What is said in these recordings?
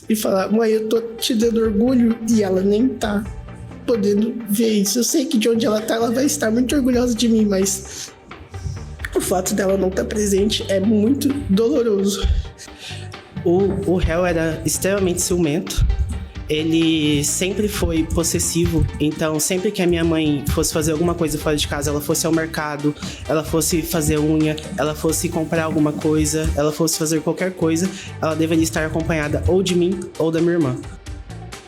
e falar: mãe, eu tô te dando orgulho, e ela nem tá podendo ver isso. Eu sei que de onde ela tá, ela vai estar muito orgulhosa de mim, mas o fato dela não estar presente é muito doloroso. O réu era extremamente ciumento. Ele sempre foi possessivo, então sempre que a minha mãe fosse fazer alguma coisa fora de casa, ela fosse ao mercado, ela fosse fazer unha, ela fosse comprar alguma coisa, ela fosse fazer qualquer coisa, ela deveria estar acompanhada ou de mim ou da minha irmã.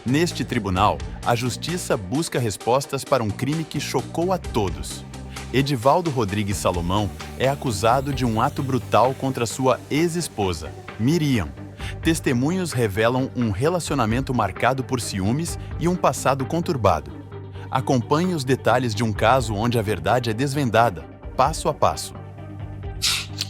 Neste tribunal, a justiça busca respostas para um crime que chocou a todos. Edivaldo Rodrigues Salomão é acusado de um ato brutal contra sua ex-esposa, Miriam. Testemunhos revelam um relacionamento marcado por ciúmes e um passado conturbado. Acompanhe os detalhes de um caso onde a verdade é desvendada, passo a passo.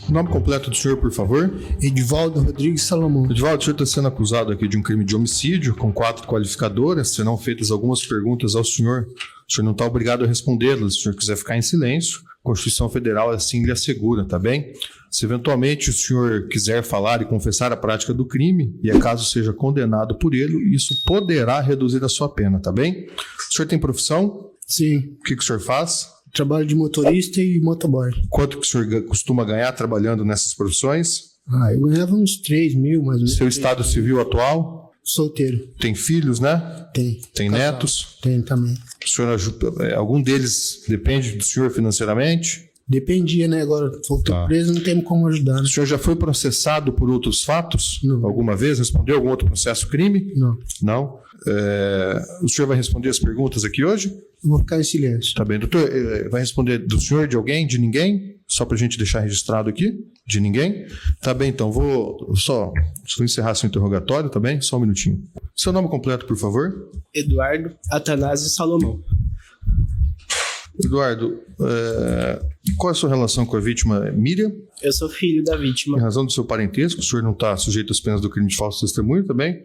O nome completo do senhor, por favor? Edivaldo Rodrigues Salomão. Edivaldo, o senhor está sendo acusado aqui de um crime de homicídio, com 4 qualificadoras. Serão feitas algumas perguntas ao senhor. O senhor não está obrigado a respondê-las. Se o senhor quiser ficar em silêncio, a Constituição Federal assim lhe assegura, tá bem? Se eventualmente o senhor quiser falar e confessar a prática do crime, e acaso seja condenado por ele, isso poderá reduzir a sua pena, tá bem? O senhor tem profissão? Sim. O que o senhor faz? Trabalho de motorista e motoboy. Quanto que o senhor costuma ganhar trabalhando nessas profissões? Eu ganhava uns 3 mil, mais ou menos. Seu estado civil atual? Solteiro. Tem filhos, né? Tem. Tem Casal. netos? Tem também. O senhor ajuda, algum deles depende do senhor financeiramente? Dependia, né? Agora voltou preso, não tem como ajudar, né? O senhor já foi processado por outros fatos? Não. Alguma vez? Respondeu algum outro processo crime? Não. Não? O senhor vai responder as perguntas aqui hoje? Eu vou ficar em silêncio. Tá bem. Doutor, vai responder do senhor, de alguém, de ninguém? Só pra gente deixar registrado aqui? De ninguém? Tá bem, então vou encerrar seu interrogatório, tá bem? Só um minutinho. Seu nome completo, por favor? Eduardo Atanásio Salomão. Eduardo, qual é a sua relação com a vítima Miriam? Eu sou filho da vítima. Em razão do seu parentesco, o senhor não está sujeito às penas do crime de falso testemunho também?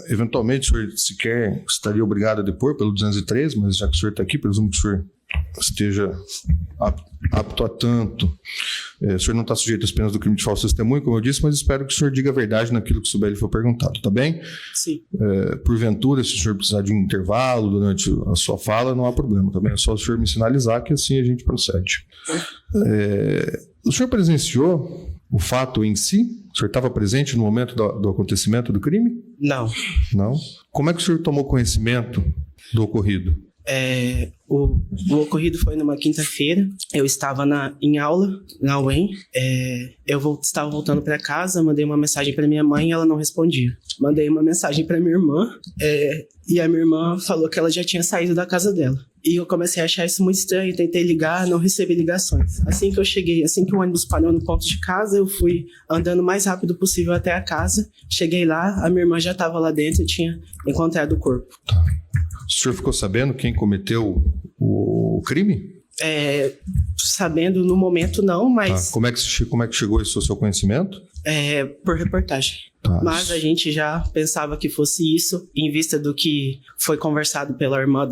Eventualmente, o senhor sequer estaria obrigado a depor pelo 203, mas já que o senhor está aqui, presumo que o senhor esteja apto a tanto. O senhor não está sujeito às penas do crime de falso testemunho, como eu disse, mas espero que o senhor diga a verdade naquilo que souber lhe for perguntado, tá bem? Sim. Porventura, se o senhor precisar de um intervalo durante a sua fala, não há problema, tá bem? É só o senhor me sinalizar que assim a gente procede. O senhor presenciou o fato em si? O senhor estava presente no momento do acontecimento do crime? Não. Não? Como é que o senhor tomou conhecimento do ocorrido? O ocorrido foi numa quinta-feira. Eu estava em aula, na UEM. Estava voltando para casa, mandei uma mensagem para minha mãe e ela não respondia. Mandei uma mensagem para minha irmã e a minha irmã falou que ela já tinha saído da casa dela. E eu comecei a achar isso muito estranho, tentei ligar, não recebi ligações. Assim que o ônibus parou no ponto de casa, eu fui andando o mais rápido possível até a casa. Cheguei lá, a minha irmã já estava lá dentro e tinha encontrado o corpo. Tá. O senhor ficou sabendo quem cometeu o crime? Sabendo no momento não, mas... Como é que chegou isso ao seu conhecimento? Por reportagem. Tá. Mas a gente já pensava que fosse isso, em vista do que foi conversado pela irmã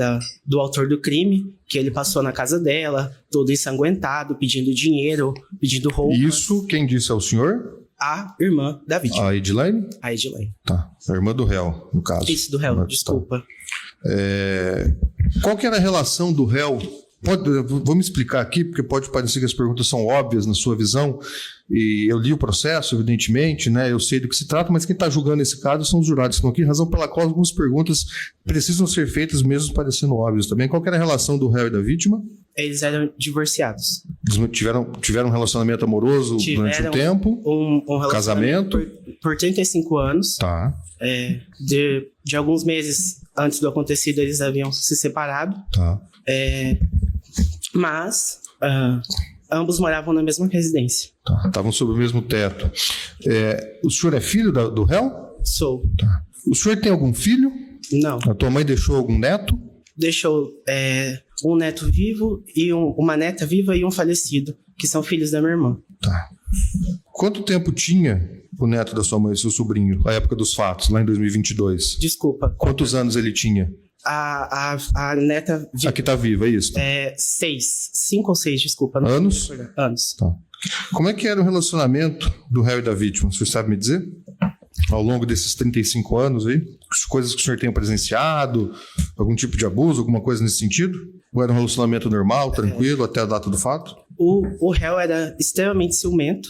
do autor do crime, que ele passou na casa dela, todo ensanguentado, pedindo dinheiro, pedindo roupas. Isso quem disse ao senhor? A irmã da vítima. A Edilene? A Edilene. Tá. A irmã do réu, no caso. Isso, do réu, desculpa. Qual que era a relação do réu? Vou me explicar aqui, porque pode parecer que as perguntas são óbvias na sua visão, e eu li o processo, evidentemente, né? Eu sei do que se trata, mas quem está julgando esse caso são os jurados que estão aqui, razão pela qual algumas perguntas precisam ser feitas mesmo parecendo óbvias também. Qual que era a relação do réu e da vítima? Eles eram divorciados. Tiveram um relacionamento amoroso durante o tempo? Um casamento? Por 35 anos. Tá. De alguns meses antes do acontecido, eles haviam se separado. Tá. Mas ambos moravam na mesma residência. Tá. Estavam sob o mesmo teto. O senhor é filho do réu? Sou. Tá. O senhor tem algum filho? Não. A tua mãe deixou algum neto? Deixou um neto vivo e uma neta viva e um falecido, que são filhos da minha irmã. Tá. Quanto tempo tinha o neto da sua mãe, seu sobrinho, na época dos fatos, lá em 2022? Desculpa. Quantos anos ele tinha? A neta... Aqui tá viva, é isso? 5 ou 6, desculpa. Não anos? Anos. Tá. Como é que era o relacionamento do réu e da vítima? O senhor sabe me dizer? ao longo desses 35 anos aí? Coisas que o senhor tenha presenciado, algum tipo de abuso, alguma coisa nesse sentido? Ou era um relacionamento normal, tranquilo, até a data do fato? O réu era extremamente ciumento.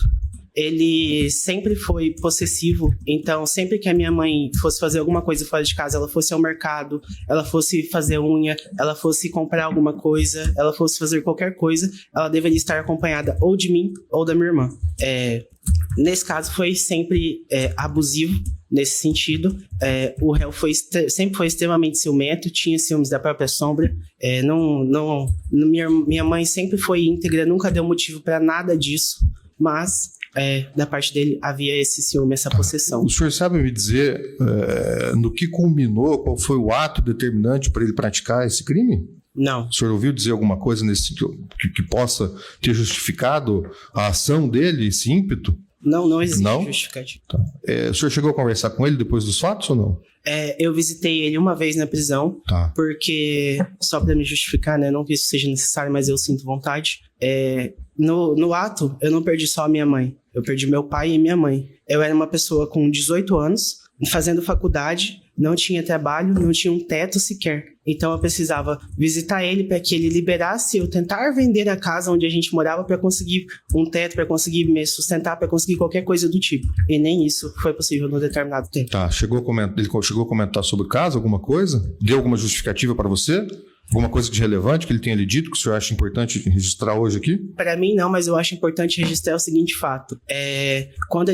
Ele sempre foi possessivo, então sempre que a minha mãe fosse fazer alguma coisa fora de casa, ela fosse ao mercado, ela fosse fazer unha, ela fosse comprar alguma coisa, ela fosse fazer qualquer coisa, ela deveria estar acompanhada ou de mim ou da minha irmã. Nesse caso foi sempre abusivo nesse sentido. O réu sempre foi extremamente ciumento, tinha ciúmes da própria sombra. Minha mãe sempre foi íntegra, nunca deu motivo para nada disso, mas da parte dele havia esse ciúme, essa possessão. O senhor sabe me dizer no que culminou, qual foi o ato determinante para ele praticar esse crime? Não. O senhor ouviu dizer alguma coisa nesse sentido que possa ter justificado a ação dele, esse ímpeto? Não existe justificativo. Tá. O senhor chegou a conversar com ele depois dos fatos ou não? Eu visitei ele uma vez na prisão, porque, só para me justificar, né, não que isso seja necessário, mas eu sinto vontade. No ato, eu não perdi só a minha mãe, eu perdi meu pai e minha mãe. Eu era uma pessoa com 18 anos, fazendo faculdade, não tinha trabalho, não tinha um teto sequer. Então eu precisava visitar ele para que ele liberasse eu tentar vender a casa onde a gente morava para conseguir um teto, para conseguir me sustentar, para conseguir qualquer coisa do tipo. E nem isso foi possível no determinado tempo. Tá, ele chegou a comentar sobre o caso, alguma coisa? Deu alguma justificativa para você? Alguma coisa de relevante que ele tenha lhe dito que o senhor acha importante registrar hoje aqui? Para mim não, mas eu acho importante registrar o seguinte fato. Quando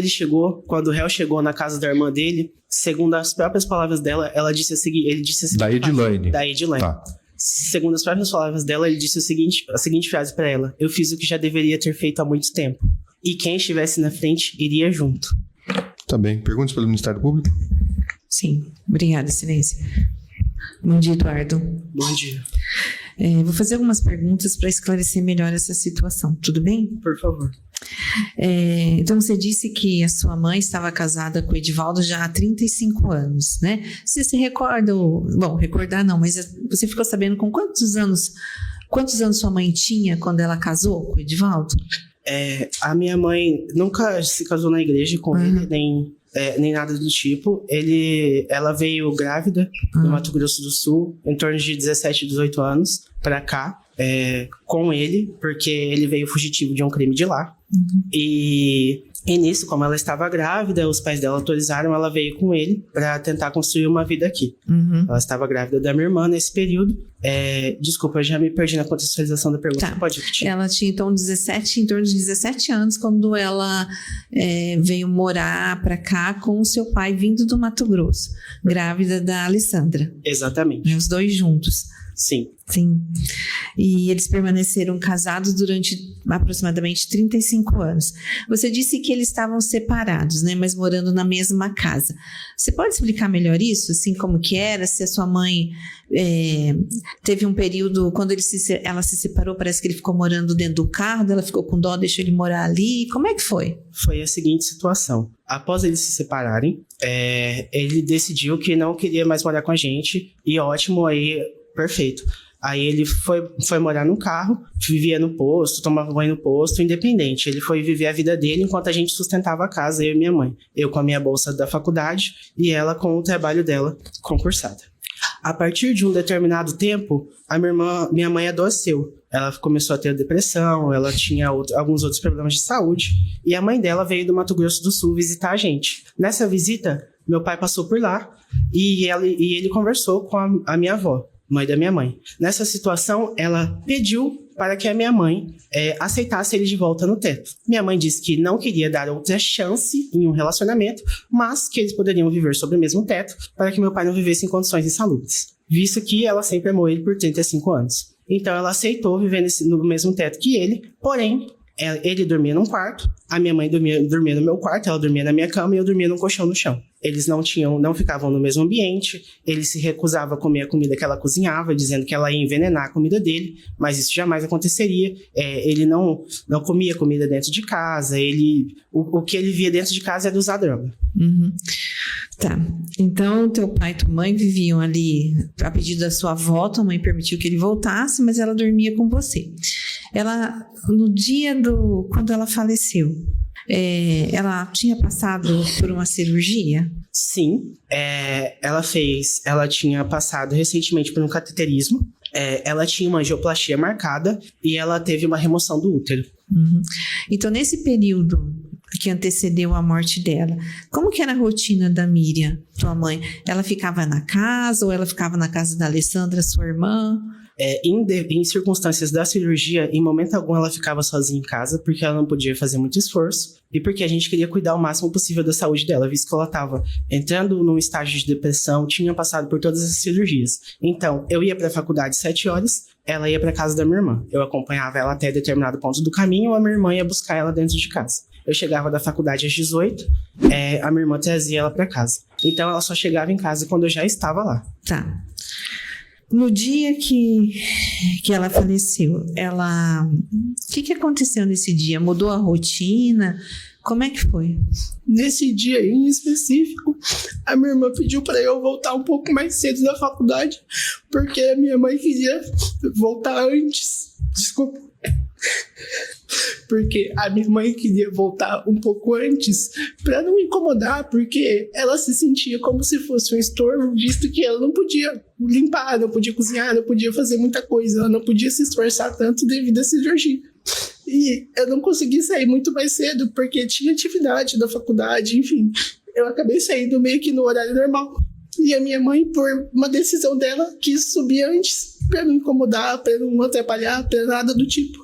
o réu chegou na casa da irmã dele, segundo as próprias palavras dela, ele disse a seguinte... Da Edilane. Da Edilane. Tá. Segundo as próprias palavras dela, ele disse a seguinte frase para ela: eu fiz o que já deveria ter feito há muito tempo. E quem estivesse na frente iria junto. Tá bem. Perguntas pelo Ministério Público? Sim. Obrigada, Excelência. Bom dia, Eduardo. Bom dia. Vou fazer algumas perguntas para esclarecer melhor essa situação. Tudo bem? Por favor. Então, você disse que a sua mãe estava casada com o Edivaldo já há 35 anos, né? Você se recorda, recordar não, mas você ficou sabendo com quantos anos sua mãe tinha quando ela casou com o Edivaldo? A minha mãe nunca se casou na igreja com ele, nem nada do tipo. Ela veio grávida do Mato Grosso do Sul, em torno de 17, 18 anos, pra cá, com ele, porque ele veio fugitivo de um crime de lá. E nisso, como ela estava grávida, os pais dela autorizaram, ela veio com ele pra tentar construir uma vida aqui. Ela estava grávida da minha irmã nesse período. Desculpa, eu já me perdi na contextualização da pergunta. Você pode repetir? Ela tinha, então, em torno de 17 anos, quando ela veio morar pra cá com o seu pai vindo do Mato Grosso, grávida da Alessandra. Exatamente. Os dois juntos. Sim. E eles permaneceram casados durante aproximadamente 35 anos. Você disse que eles estavam separados, né, mas morando na mesma casa. Você pode explicar melhor isso? Assim, como que era? Se a sua mãe teve um período, quando ela se separou, parece que ele ficou morando dentro do carro, ela ficou com dó, deixou ele morar ali. Como é que foi? Foi a seguinte situação. Após eles se separarem, ele decidiu que não queria mais morar com a gente. E ótimo, aí... Perfeito. Aí ele foi morar no carro, vivia no posto, tomava banho no posto, independente. Ele foi viver a vida dele enquanto a gente sustentava a casa, eu e minha mãe. Eu com a minha bolsa da faculdade e ela com o trabalho dela concursada. A partir de um determinado tempo, minha mãe adoeceu. Ela começou a ter depressão, ela tinha alguns outros problemas de saúde. E a mãe dela veio do Mato Grosso do Sul visitar a gente. Nessa visita, meu pai passou por lá e ele conversou com a minha avó, mãe da minha mãe. Nessa situação, ela pediu para que a minha mãe aceitasse ele de volta no teto. Minha mãe disse que não queria dar outra chance em um relacionamento, mas que eles poderiam viver sob o mesmo teto para que meu pai não vivesse em condições insalubres, visto que ela sempre amou ele por 35 anos. Então ela aceitou viver no mesmo teto que ele, porém, ele dormia num quarto, a minha mãe dormia no meu quarto, ela dormia na minha cama e eu dormia num colchão no chão. Eles não ficavam no mesmo ambiente, ele se recusava a comer a comida que ela cozinhava, dizendo que ela ia envenenar a comida dele, mas isso jamais aconteceria. Ele não comia comida dentro de casa, o que ele via dentro de casa era usar droga. Tá, então teu pai e tua mãe viviam ali a pedido da sua avó, tua mãe permitiu que ele voltasse, mas ela dormia com você. No dia quando ela faleceu, ela tinha passado por uma cirurgia? Sim, ela tinha passado recentemente por um cateterismo, ela tinha uma angioplastia marcada e ela teve uma remoção do útero. Uhum. Então, nesse período que antecedeu a morte dela, como que era a rotina da Miriam, tua mãe? Ela ficava na casa ou ela ficava na casa da Alessandra, sua irmã? Em circunstâncias da cirurgia, em momento algum ela ficava sozinha em casa, porque ela não podia fazer muito esforço, e porque a gente queria cuidar o máximo possível da saúde dela, visto que ela estava entrando num estágio de depressão, tinha passado por todas as cirurgias. Então, eu ia para a faculdade às 7 horas, ela ia para casa da minha irmã. Eu acompanhava ela até determinado ponto do caminho, a minha irmã ia buscar ela dentro de casa. Eu chegava da faculdade às 18, a minha irmã trazia ela para casa. Então, ela só chegava em casa quando eu já estava lá. Tá. No dia que ela faleceu, o que aconteceu nesse dia? Mudou a rotina? Como é que foi? Nesse dia em específico, a minha irmã pediu para eu voltar um pouco mais cedo da faculdade, porque a minha mãe queria voltar antes. Desculpa. Porque a minha mãe queria voltar um pouco antes para não incomodar, porque ela se sentia como se fosse um estorvo, visto que ela não podia limpar, não podia cozinhar, não podia fazer muita coisa, ela não podia se esforçar tanto devido à cirurgia. E eu não consegui sair muito mais cedo, porque tinha atividade da faculdade, enfim. Eu acabei saindo meio que no horário normal. E a minha mãe, por uma decisão dela, quis subir antes, para não incomodar, para não atrapalhar, para nada do tipo.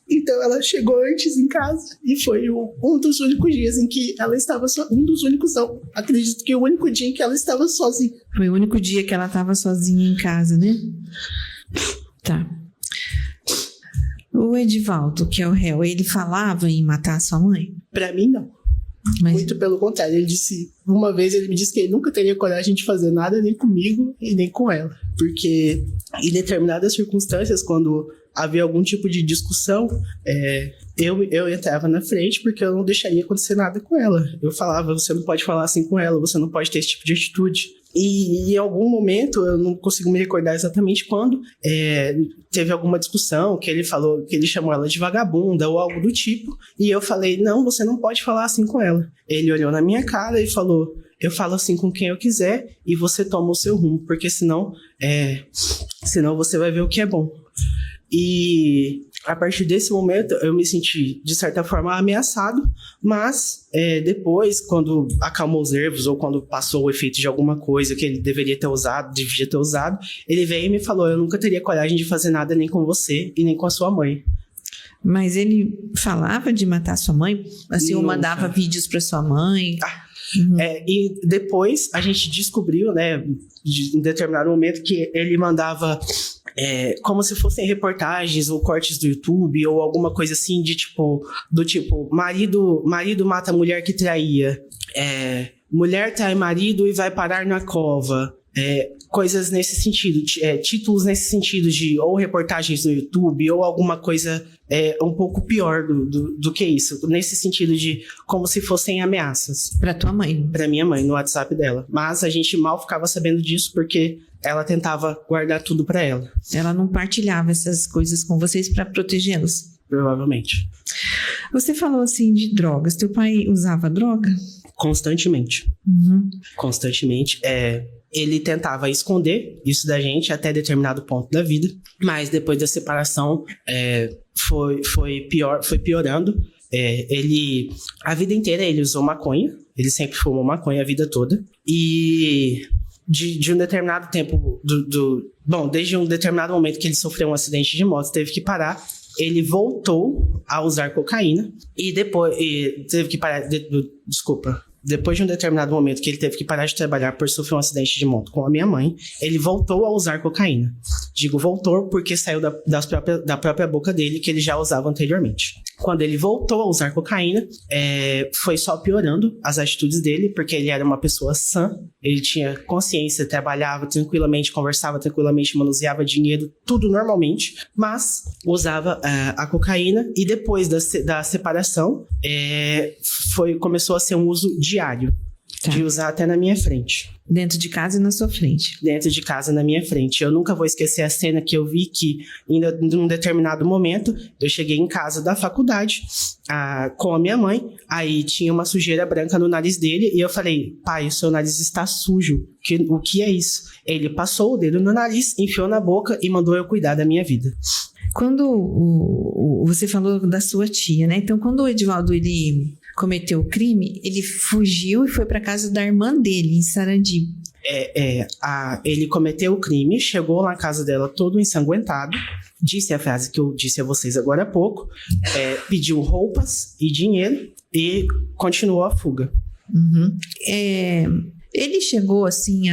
Então ela chegou antes em casa e foi um dos únicos dias em que ela estava um dos únicos, não, acredito que o único dia em que ela estava sozinha. Foi o único dia que ela estava sozinha em casa, né? Tá. O Edivaldo, que é o réu, ele falava em matar sua mãe? Pra mim, não. Mas... Muito pelo contrário, uma vez ele me disse que ele nunca teria coragem de fazer nada nem comigo e nem com ela. Porque em determinadas circunstâncias, quando havia algum tipo de discussão, eu entrava na frente porque eu não deixaria acontecer nada com ela. Eu falava, você não pode falar assim com ela, você não pode ter esse tipo de atitude. E em algum momento, eu não consigo me recordar exatamente quando, teve alguma discussão que ele falou, que ele chamou ela de vagabunda ou algo do tipo, e eu falei, não, você não pode falar assim com ela. Ele olhou na minha cara e falou, eu falo assim com quem eu quiser e você toma o seu rumo, porque senão você vai ver o que é bom. E a partir desse momento eu me senti, de certa forma, ameaçado, mas depois, quando acalmou os nervos ou quando passou o efeito de alguma coisa que ele devia ter usado, ele veio e me falou, eu nunca teria coragem de fazer nada nem com você e nem com a sua mãe. Mas ele falava de matar sua mãe? Assim, ou mandava vídeos para sua mãe? Uhum. E depois a gente descobriu, né, em determinado momento, que ele mandava como se fossem reportagens ou cortes do YouTube ou alguma coisa assim do tipo marido mata a mulher que traía, mulher trai marido e vai parar na cova, coisas nesse sentido, títulos nesse sentido de ou reportagens no YouTube ou alguma coisa um pouco pior do que isso, nesse sentido de como se fossem ameaças. Pra tua mãe? Pra minha mãe, no WhatsApp dela. Mas a gente mal ficava sabendo disso porque ela tentava guardar tudo pra ela. Ela não partilhava essas coisas com vocês pra protegê-los? Provavelmente. Você falou assim de drogas. Teu pai usava droga? Constantemente. Uhum. Constantemente. Ele tentava esconder isso da gente até determinado ponto da vida, mas depois da separação foi piorando. A vida inteira ele usou maconha, ele sempre fumou maconha a vida toda, e de um determinado tempo, desde um determinado momento que ele sofreu um acidente de moto, teve que parar, ele voltou a usar cocaína, e depois teve que parar, depois de um determinado momento que ele teve que parar de trabalhar por sofrer um acidente de moto com a minha mãe, ele voltou a usar cocaína. Digo voltou porque saiu da própria boca dele que ele já usava anteriormente. Quando ele voltou a usar cocaína, foi só piorando as atitudes dele, porque ele era uma pessoa sã, ele tinha consciência, trabalhava tranquilamente, conversava tranquilamente, manuseava dinheiro, tudo normalmente, mas usava a cocaína, e depois da separação, começou a ser um uso diário. Tá. de usar até na minha frente. Dentro de casa e na sua frente. Dentro de casa, na minha frente. Eu nunca vou esquecer a cena que eu vi que, em um determinado momento, eu cheguei em casa da faculdade com a minha mãe, aí tinha uma sujeira branca no nariz dele, e eu falei, pai, o seu nariz está sujo. O que é isso? Ele passou o dedo no nariz, enfiou na boca e mandou eu cuidar da minha vida. Quando você falou da sua tia, né? Então, quando o Edivaldo ele cometeu o crime, ele fugiu e foi para casa da irmã dele, em Sarandi. Ele cometeu o crime, chegou na casa dela todo ensanguentado, disse a frase que eu disse a vocês agora há pouco, pediu roupas e dinheiro e continuou a fuga. Uhum. Ele chegou assim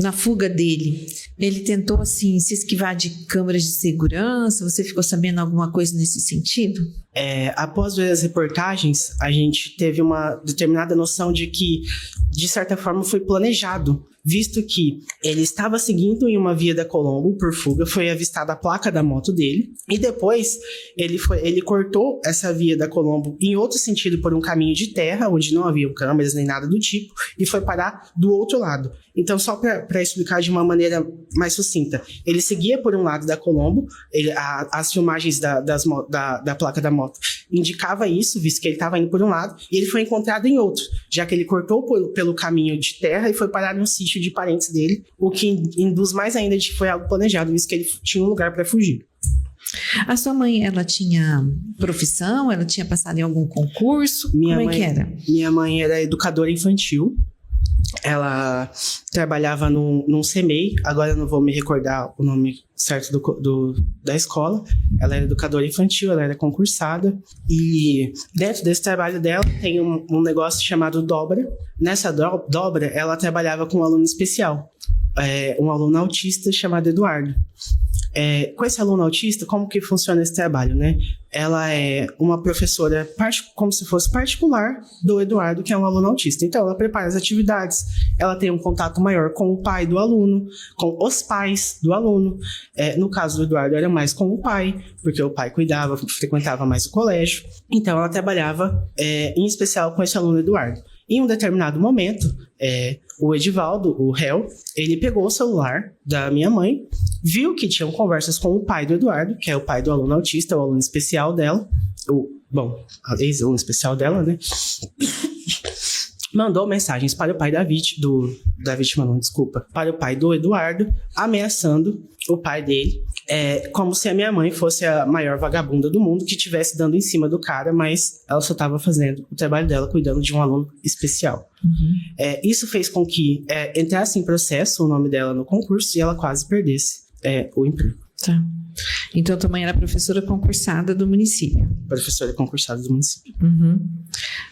na fuga dele, ele tentou assim se esquivar de câmeras de segurança. Você ficou sabendo alguma coisa nesse sentido? Após ver as reportagens, a gente teve uma determinada noção de que, de certa forma, foi planejado, visto que ele estava seguindo em uma via da Colombo por fuga, foi avistada a placa da moto dele, e depois ele cortou essa via da Colombo em outro sentido por um caminho de terra, onde não havia câmeras nem nada do tipo, e foi parar do outro lado. Então, só para explicar de uma maneira mais sucinta, ele seguia por um lado da Colombo, as filmagens da placa da moto indicava isso, visto que ele estava indo por um lado, e ele foi encontrado em outro, já que ele cortou pelo caminho de terra e foi parar num sítio de parentes dele, o que induz mais ainda de que foi algo planejado, visto que ele tinha um lugar para fugir. A sua mãe, ela tinha profissão? Ela tinha passado em algum concurso? Como é que era? Minha mãe era educadora infantil. Ela trabalhava num CEMEI, agora eu não vou me recordar o nome certo da escola. Ela era educadora infantil, ela era concursada. E dentro desse trabalho dela tem um negócio chamado dobra. Nessa dobra, ela trabalhava com um aluno especial, um aluno autista chamado Eduardo. Com esse aluno autista, como que funciona esse trabalho, né? Ela é uma professora como se fosse particular do Eduardo, que é um aluno autista. Então, ela prepara as atividades, ela tem um contato maior com o pai do aluno, com os pais do aluno. No caso do Eduardo, era mais com o pai, porque o pai cuidava, frequentava mais o colégio. Então, ela trabalhava em especial com esse aluno Eduardo. Em um determinado momento, o Edivaldo, o réu, ele pegou o celular da minha mãe, viu que tinham conversas com o pai do Eduardo, que é o pai do aluno autista, o aluno especial dela, a ex-aluno especial dela, né? Mandou mensagens para o pai para o pai do Eduardo, ameaçando o pai dele, como se a minha mãe fosse a maior vagabunda do mundo que estivesse dando em cima do cara, mas ela só estava fazendo o trabalho dela, cuidando de um aluno especial. Uhum. Isso fez com que entrasse em processo o nome dela no concurso e ela quase perdesse o emprego. Tá. Então, tua mãe era professora concursada do município. Professora concursada do município. Uhum.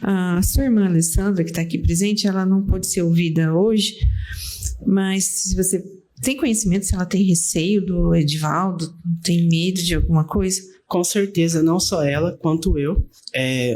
A sua irmã Alessandra, que está aqui presente, ela não pode ser ouvida hoje, mas se você tem conhecimento, se ela tem receio do Edivaldo, tem medo de alguma coisa? Com certeza, não só ela, quanto eu.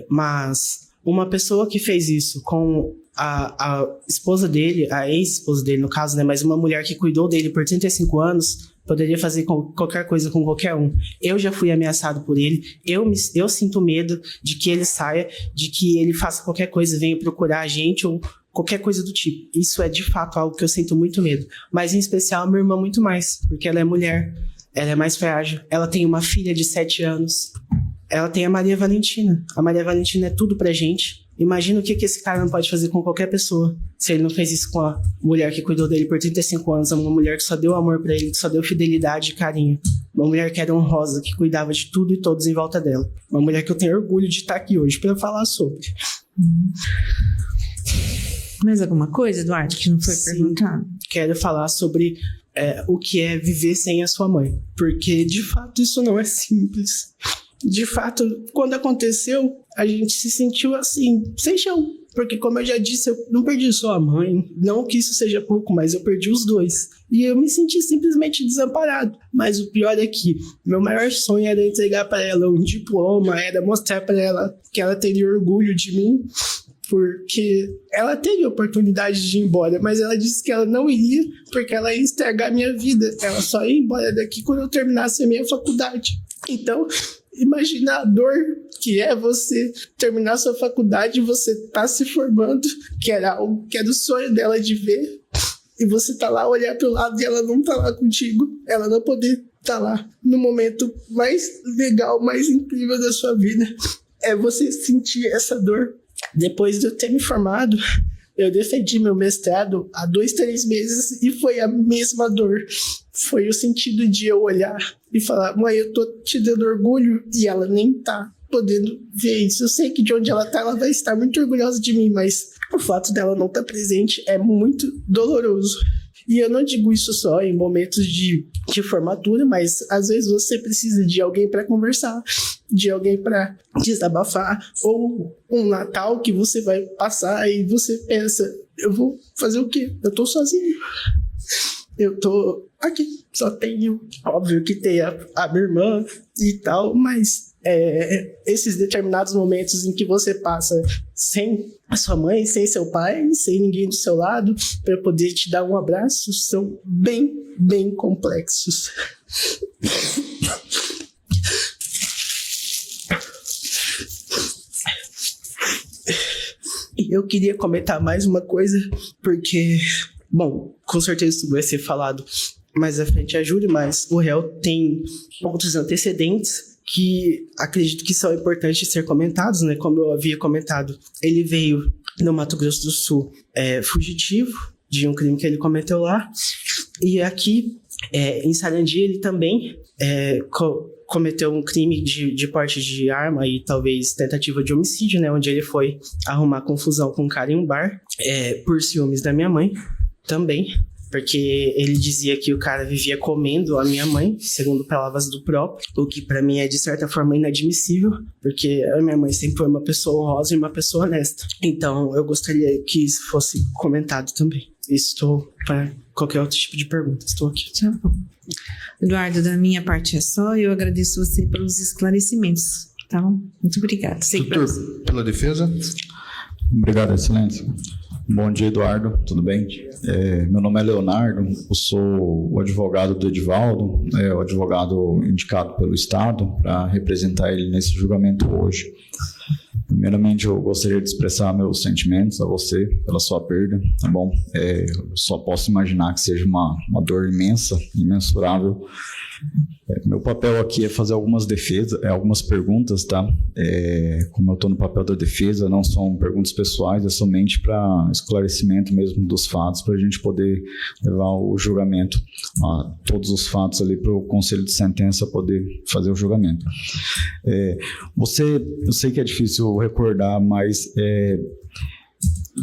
Mas uma pessoa que fez isso com a esposa dele, a ex-esposa dele, no caso, né? Mas uma mulher que cuidou dele por 35 anos, poderia fazer qualquer coisa com qualquer um. Eu já fui ameaçado por ele. Eu sinto medo de que ele saia, de que ele faça qualquer coisa, venha procurar a gente ou qualquer coisa do tipo. Isso é, de fato, algo que eu sinto muito medo. Mas, em especial, a minha irmã muito mais, porque ela é mulher, ela é mais frágil, ela tem uma filha de 7 anos, ela tem a Maria Valentina. A Maria Valentina é tudo pra gente. Imagina o que esse cara não pode fazer com qualquer pessoa, se ele não fez isso com a mulher que cuidou dele por 35 anos, uma mulher que só deu amor pra ele, que só deu fidelidade e carinho. Uma mulher que era honrosa, que cuidava de tudo e todos em volta dela. Uma mulher que eu tenho orgulho de estar aqui hoje pra falar sobre. Mais alguma coisa, Eduardo, que não foi perguntado? Quero falar sobre o que é viver sem a sua mãe. Porque, de fato, isso não é simples. De fato, quando aconteceu, a gente se sentiu assim, sem chão. Porque, como eu já disse, eu não perdi só a mãe. Não que isso seja pouco, mas eu perdi os dois. E eu me senti simplesmente desamparado. Mas o pior é que meu maior sonho era entregar para ela um diploma, era mostrar para ela que ela teria orgulho de mim. Porque ela teve a oportunidade de ir embora, mas ela disse que ela não iria porque ela ia estragar a minha vida. Ela só ia embora daqui quando eu terminasse a minha faculdade. Então, Imagina a dor que é você terminar sua faculdade e você tá se formando, que era algo que era o sonho dela de ver, e você tá lá, olhar pro lado e ela não tá lá contigo, ela não poder tá lá no momento mais legal, mais incrível da sua vida. É você sentir essa dor. Depois de eu ter me formado, eu defendi meu mestrado há 2-3 meses e foi a mesma dor. Foi o sentido de eu olhar e falar: mãe, eu tô te dando orgulho, e ela nem tá podendo ver isso. Eu sei que de onde ela tá, ela vai estar muito orgulhosa de mim, mas o fato dela não estar presente é muito doloroso. E eu não digo isso só em momentos de formatura, mas às vezes você precisa de alguém para conversar, de alguém para desabafar, ou um Natal que você vai passar e você pensa: eu vou fazer o quê? Eu tô sozinho. Eu tô aqui, só tenho, óbvio que tem a minha irmã e tal, mas esses determinados momentos em que você passa sem a sua mãe, sem seu pai, sem ninguém do seu lado para poder te dar um abraço, são bem, bem complexos. E eu queria comentar mais uma coisa, porque, bom, com certeza isso vai ser falado mais à frente a Júlia, mas o réu tem outros antecedentes que acredito que são importantes ser comentados, né? Como eu havia comentado, ele veio no Mato Grosso do Sul fugitivo de um crime que ele cometeu lá, e aqui em Sarandi ele também cometeu um crime de porte de arma e talvez tentativa de homicídio, né? Onde ele foi arrumar confusão com um cara em um bar, por ciúmes da minha mãe também. Porque ele dizia que o cara vivia comendo a minha mãe, segundo palavras do próprio, o que pra mim é de certa forma inadmissível, porque a minha mãe sempre foi uma pessoa honrosa e uma pessoa honesta. Então eu gostaria que isso fosse comentado também. Estou para qualquer outro tipo de pergunta, estou aqui. Tá bom. Eduardo, da minha parte é só, eu agradeço você pelos esclarecimentos, tá bom? Muito obrigada. Doutor, pela defesa. Obrigado, excelência. Bom dia, Eduardo, tudo bem? Meu nome é Leonardo, eu sou o advogado do Edivaldo, o advogado indicado pelo Estado para representar ele nesse julgamento hoje. Primeiramente, eu gostaria de expressar meus sentimentos a você pela sua perda, tá bom? Eu só posso imaginar que seja uma dor imensa, imensurável. Meu papel aqui é fazer algumas perguntas, tá? Como eu estou no papel da defesa, não são perguntas pessoais, é somente para esclarecimento mesmo dos fatos, para a gente poder levar o julgamento, todos os fatos ali para o conselho de sentença poder fazer o julgamento. Eu sei que é difícil recordar, mas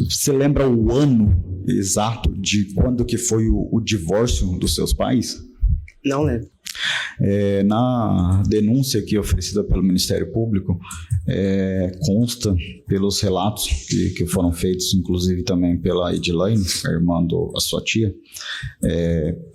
você lembra o ano exato de quando que foi o divórcio dos seus pais? Não lembro. Na denúncia aqui oferecida pelo Ministério Público, consta pelos relatos que foram feitos, inclusive também pela Edilaine, a irmã da sua tia,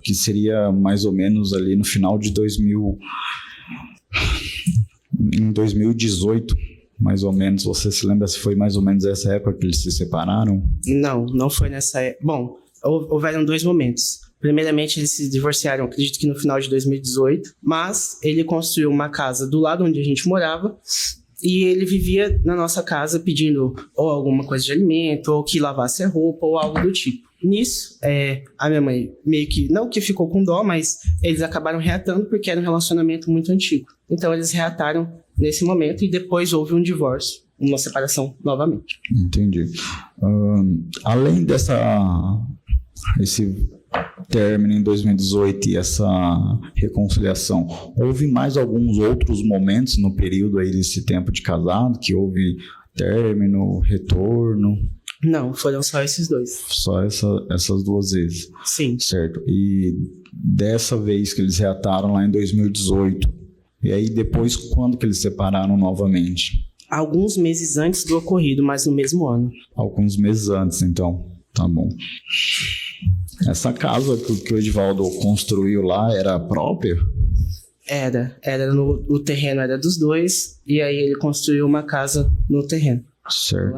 que seria mais ou menos ali no final de 2018, mais ou menos. Você se lembra se foi mais ou menos essa época que eles se separaram? Não foi nessa época. Bom, houveram 2 momentos. Primeiramente, eles se divorciaram, acredito que no final de 2018, mas ele construiu uma casa do lado onde a gente morava e ele vivia na nossa casa pedindo ou alguma coisa de alimento, ou que lavasse a roupa, ou algo do tipo. Nisso, a minha mãe meio que, não que ficou com dó, mas eles acabaram reatando porque era um relacionamento muito antigo. Então, eles reataram nesse momento e depois houve um divórcio, uma separação novamente. Entendi. Além esse término em 2018 e essa reconciliação, houve mais alguns outros momentos no período aí desse tempo de casado que houve término, retorno? Não, foram só esses 2. Só essas 2 vezes? Sim. Certo. E dessa vez que eles reataram lá em 2018, e aí depois quando que eles separaram novamente? Alguns meses antes do ocorrido, mas no mesmo ano. Alguns meses antes, então. Tá bom. Essa casa que o Edivaldo construiu lá era própria? Era o terreno era dos 2, e aí ele construiu uma casa no terreno. Certo.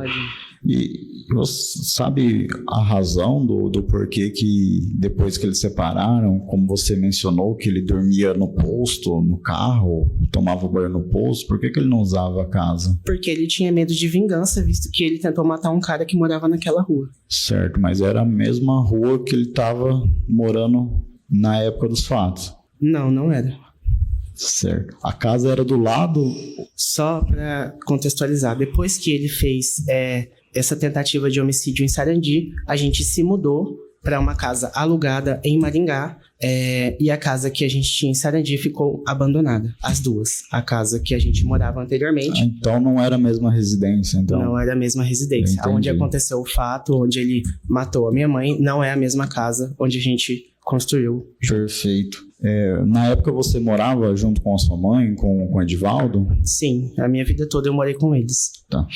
E você sabe a razão do porquê que depois que eles separaram, como você mencionou, que ele dormia no posto, no carro, tomava banho no posto, por que ele não usava a casa? Porque ele tinha medo de vingança, visto que ele tentou matar um cara que morava naquela rua. Certo, mas era a mesma rua que ele estava morando na época dos fatos. Não, não era. Certo. A casa era do lado? Só pra contextualizar, depois que ele fez essa tentativa de homicídio em Sarandi, a gente se mudou para uma casa alugada em Maringá, e a casa que a gente tinha em Sarandi ficou abandonada, as duas. A casa que a gente morava anteriormente. Então não era a mesma residência, então. Não era a mesma residência. Entendi. Onde aconteceu o fato, onde ele matou a minha mãe, não é a mesma casa onde a gente construiu. Perfeito. Na época você morava junto com a sua mãe, com o Edivaldo? Sim, a minha vida toda eu morei com eles. Tá.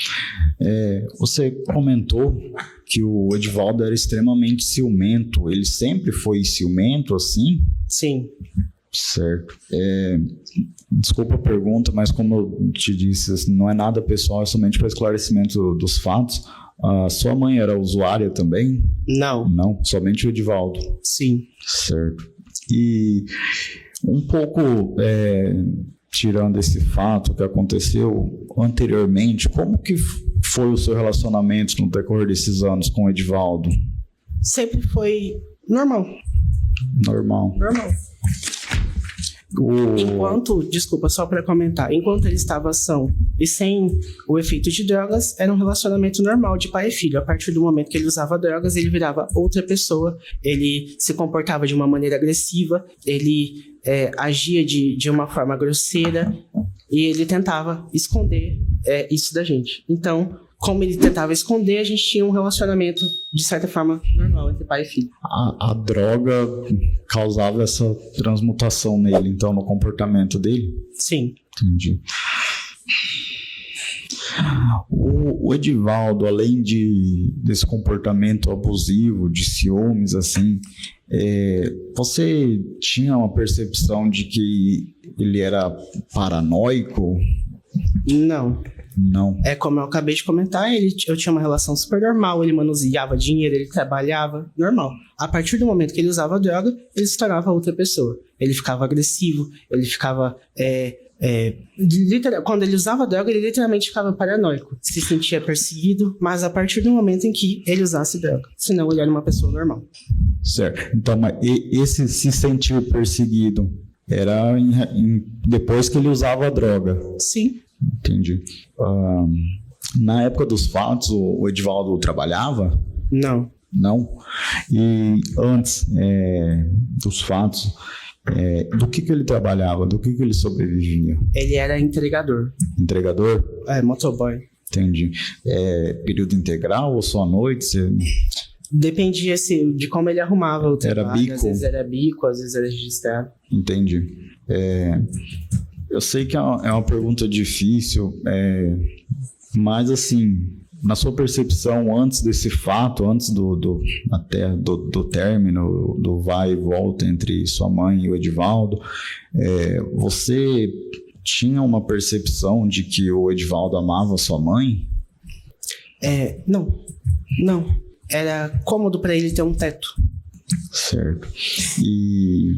Você comentou que o Edivaldo era extremamente ciumento. Ele sempre foi ciumento, assim? Sim. Certo. Desculpa a pergunta, mas como eu te disse, assim, não é nada pessoal, é somente para esclarecimento dos fatos. A sua mãe era usuária também? Não. Não, somente o Edivaldo. Sim. Certo. E um pouco tirando esse fato que aconteceu anteriormente, como que foi o seu relacionamento no decorrer desses anos com o Edivaldo? Sempre foi normal. Normal. Desculpa, só para comentar, enquanto ele estava são e sem o efeito de drogas, era um relacionamento normal de pai e filho. A partir do momento que ele usava drogas, ele virava outra pessoa, ele se comportava de uma maneira agressiva, ele agia de uma forma grosseira e ele tentava esconder isso da gente. Então, como ele tentava esconder, a gente tinha um relacionamento, de certa forma, normal entre pai e filho. A droga causava essa transmutação nele, então, no comportamento dele? Sim. Entendi. O Edivaldo, além desse comportamento abusivo, de ciúmes, assim, você tinha uma percepção de que ele era paranoico? Não. Não. Como eu acabei de comentar, eu tinha uma relação super normal, ele manuseava dinheiro, ele trabalhava, normal. A partir do momento que ele usava droga, ele se tornava outra pessoa. Ele ficava agressivo, ele ficava... quando ele usava droga, ele literalmente ficava paranoico. Se sentia perseguido, mas a partir do momento em que ele usasse droga. Senão ele era uma pessoa normal. Certo. Então, mas esse se sentir perseguido era depois que ele usava a droga? Sim. Entendi. Na época dos fatos, o Edivaldo trabalhava? Não. Não? E antes dos fatos, do que ele trabalhava? Do que ele sobrevivia? Ele era entregador. Entregador? Motoboy. Entendi. Período integral ou só à noite? Dependia de como ele arrumava o trabalho. Era bico? Às vezes era bico, às vezes era registrado. Entendi. Eu sei que é uma pergunta difícil, mas assim, na sua percepção, antes desse fato, antes do término, do vai e volta entre sua mãe e o Edivaldo, você tinha uma percepção de que o Edivaldo amava sua mãe? Não. Era cômodo para ele ter um teto. Certo. E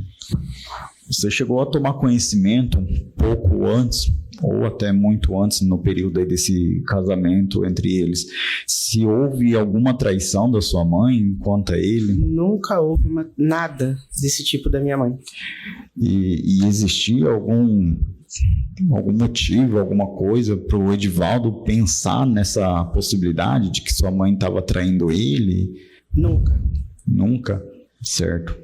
você chegou a tomar conhecimento um pouco antes, ou até muito antes, no período aí desse casamento entre eles, se houve alguma traição da sua mãe quanto a ele? Nunca houve nada desse tipo da minha mãe. E existia algum motivo, alguma coisa para o Edivaldo pensar nessa possibilidade de que sua mãe estava traindo ele? Nunca. Certo.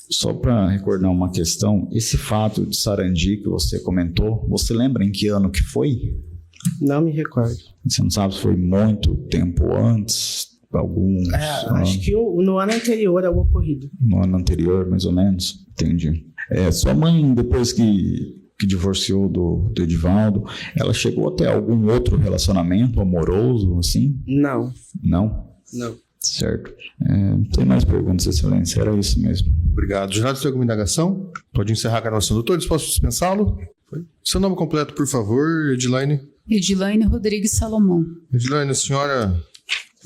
Só para recordar uma questão, esse fato de Sarandi que você comentou, você lembra em que ano que foi? Não me recordo. Você não sabe se foi muito tempo antes? Acho que no ano anterior ao ocorrido. No ano anterior, mais ou menos? Entendi. Sua mãe, depois que divorciou do Edivaldo, ela chegou a ter algum outro relacionamento amoroso, assim? Não. Não? Não. Certo. Não tem mais perguntas, Excelência. Era isso mesmo. Obrigado. Jurado, tem alguma indagação? Pode encerrar a gravação. Doutores, posso dispensá-lo? Seu nome completo, por favor, Edilaine? Edilaine Rodrigues Salomão. Edilane, a senhora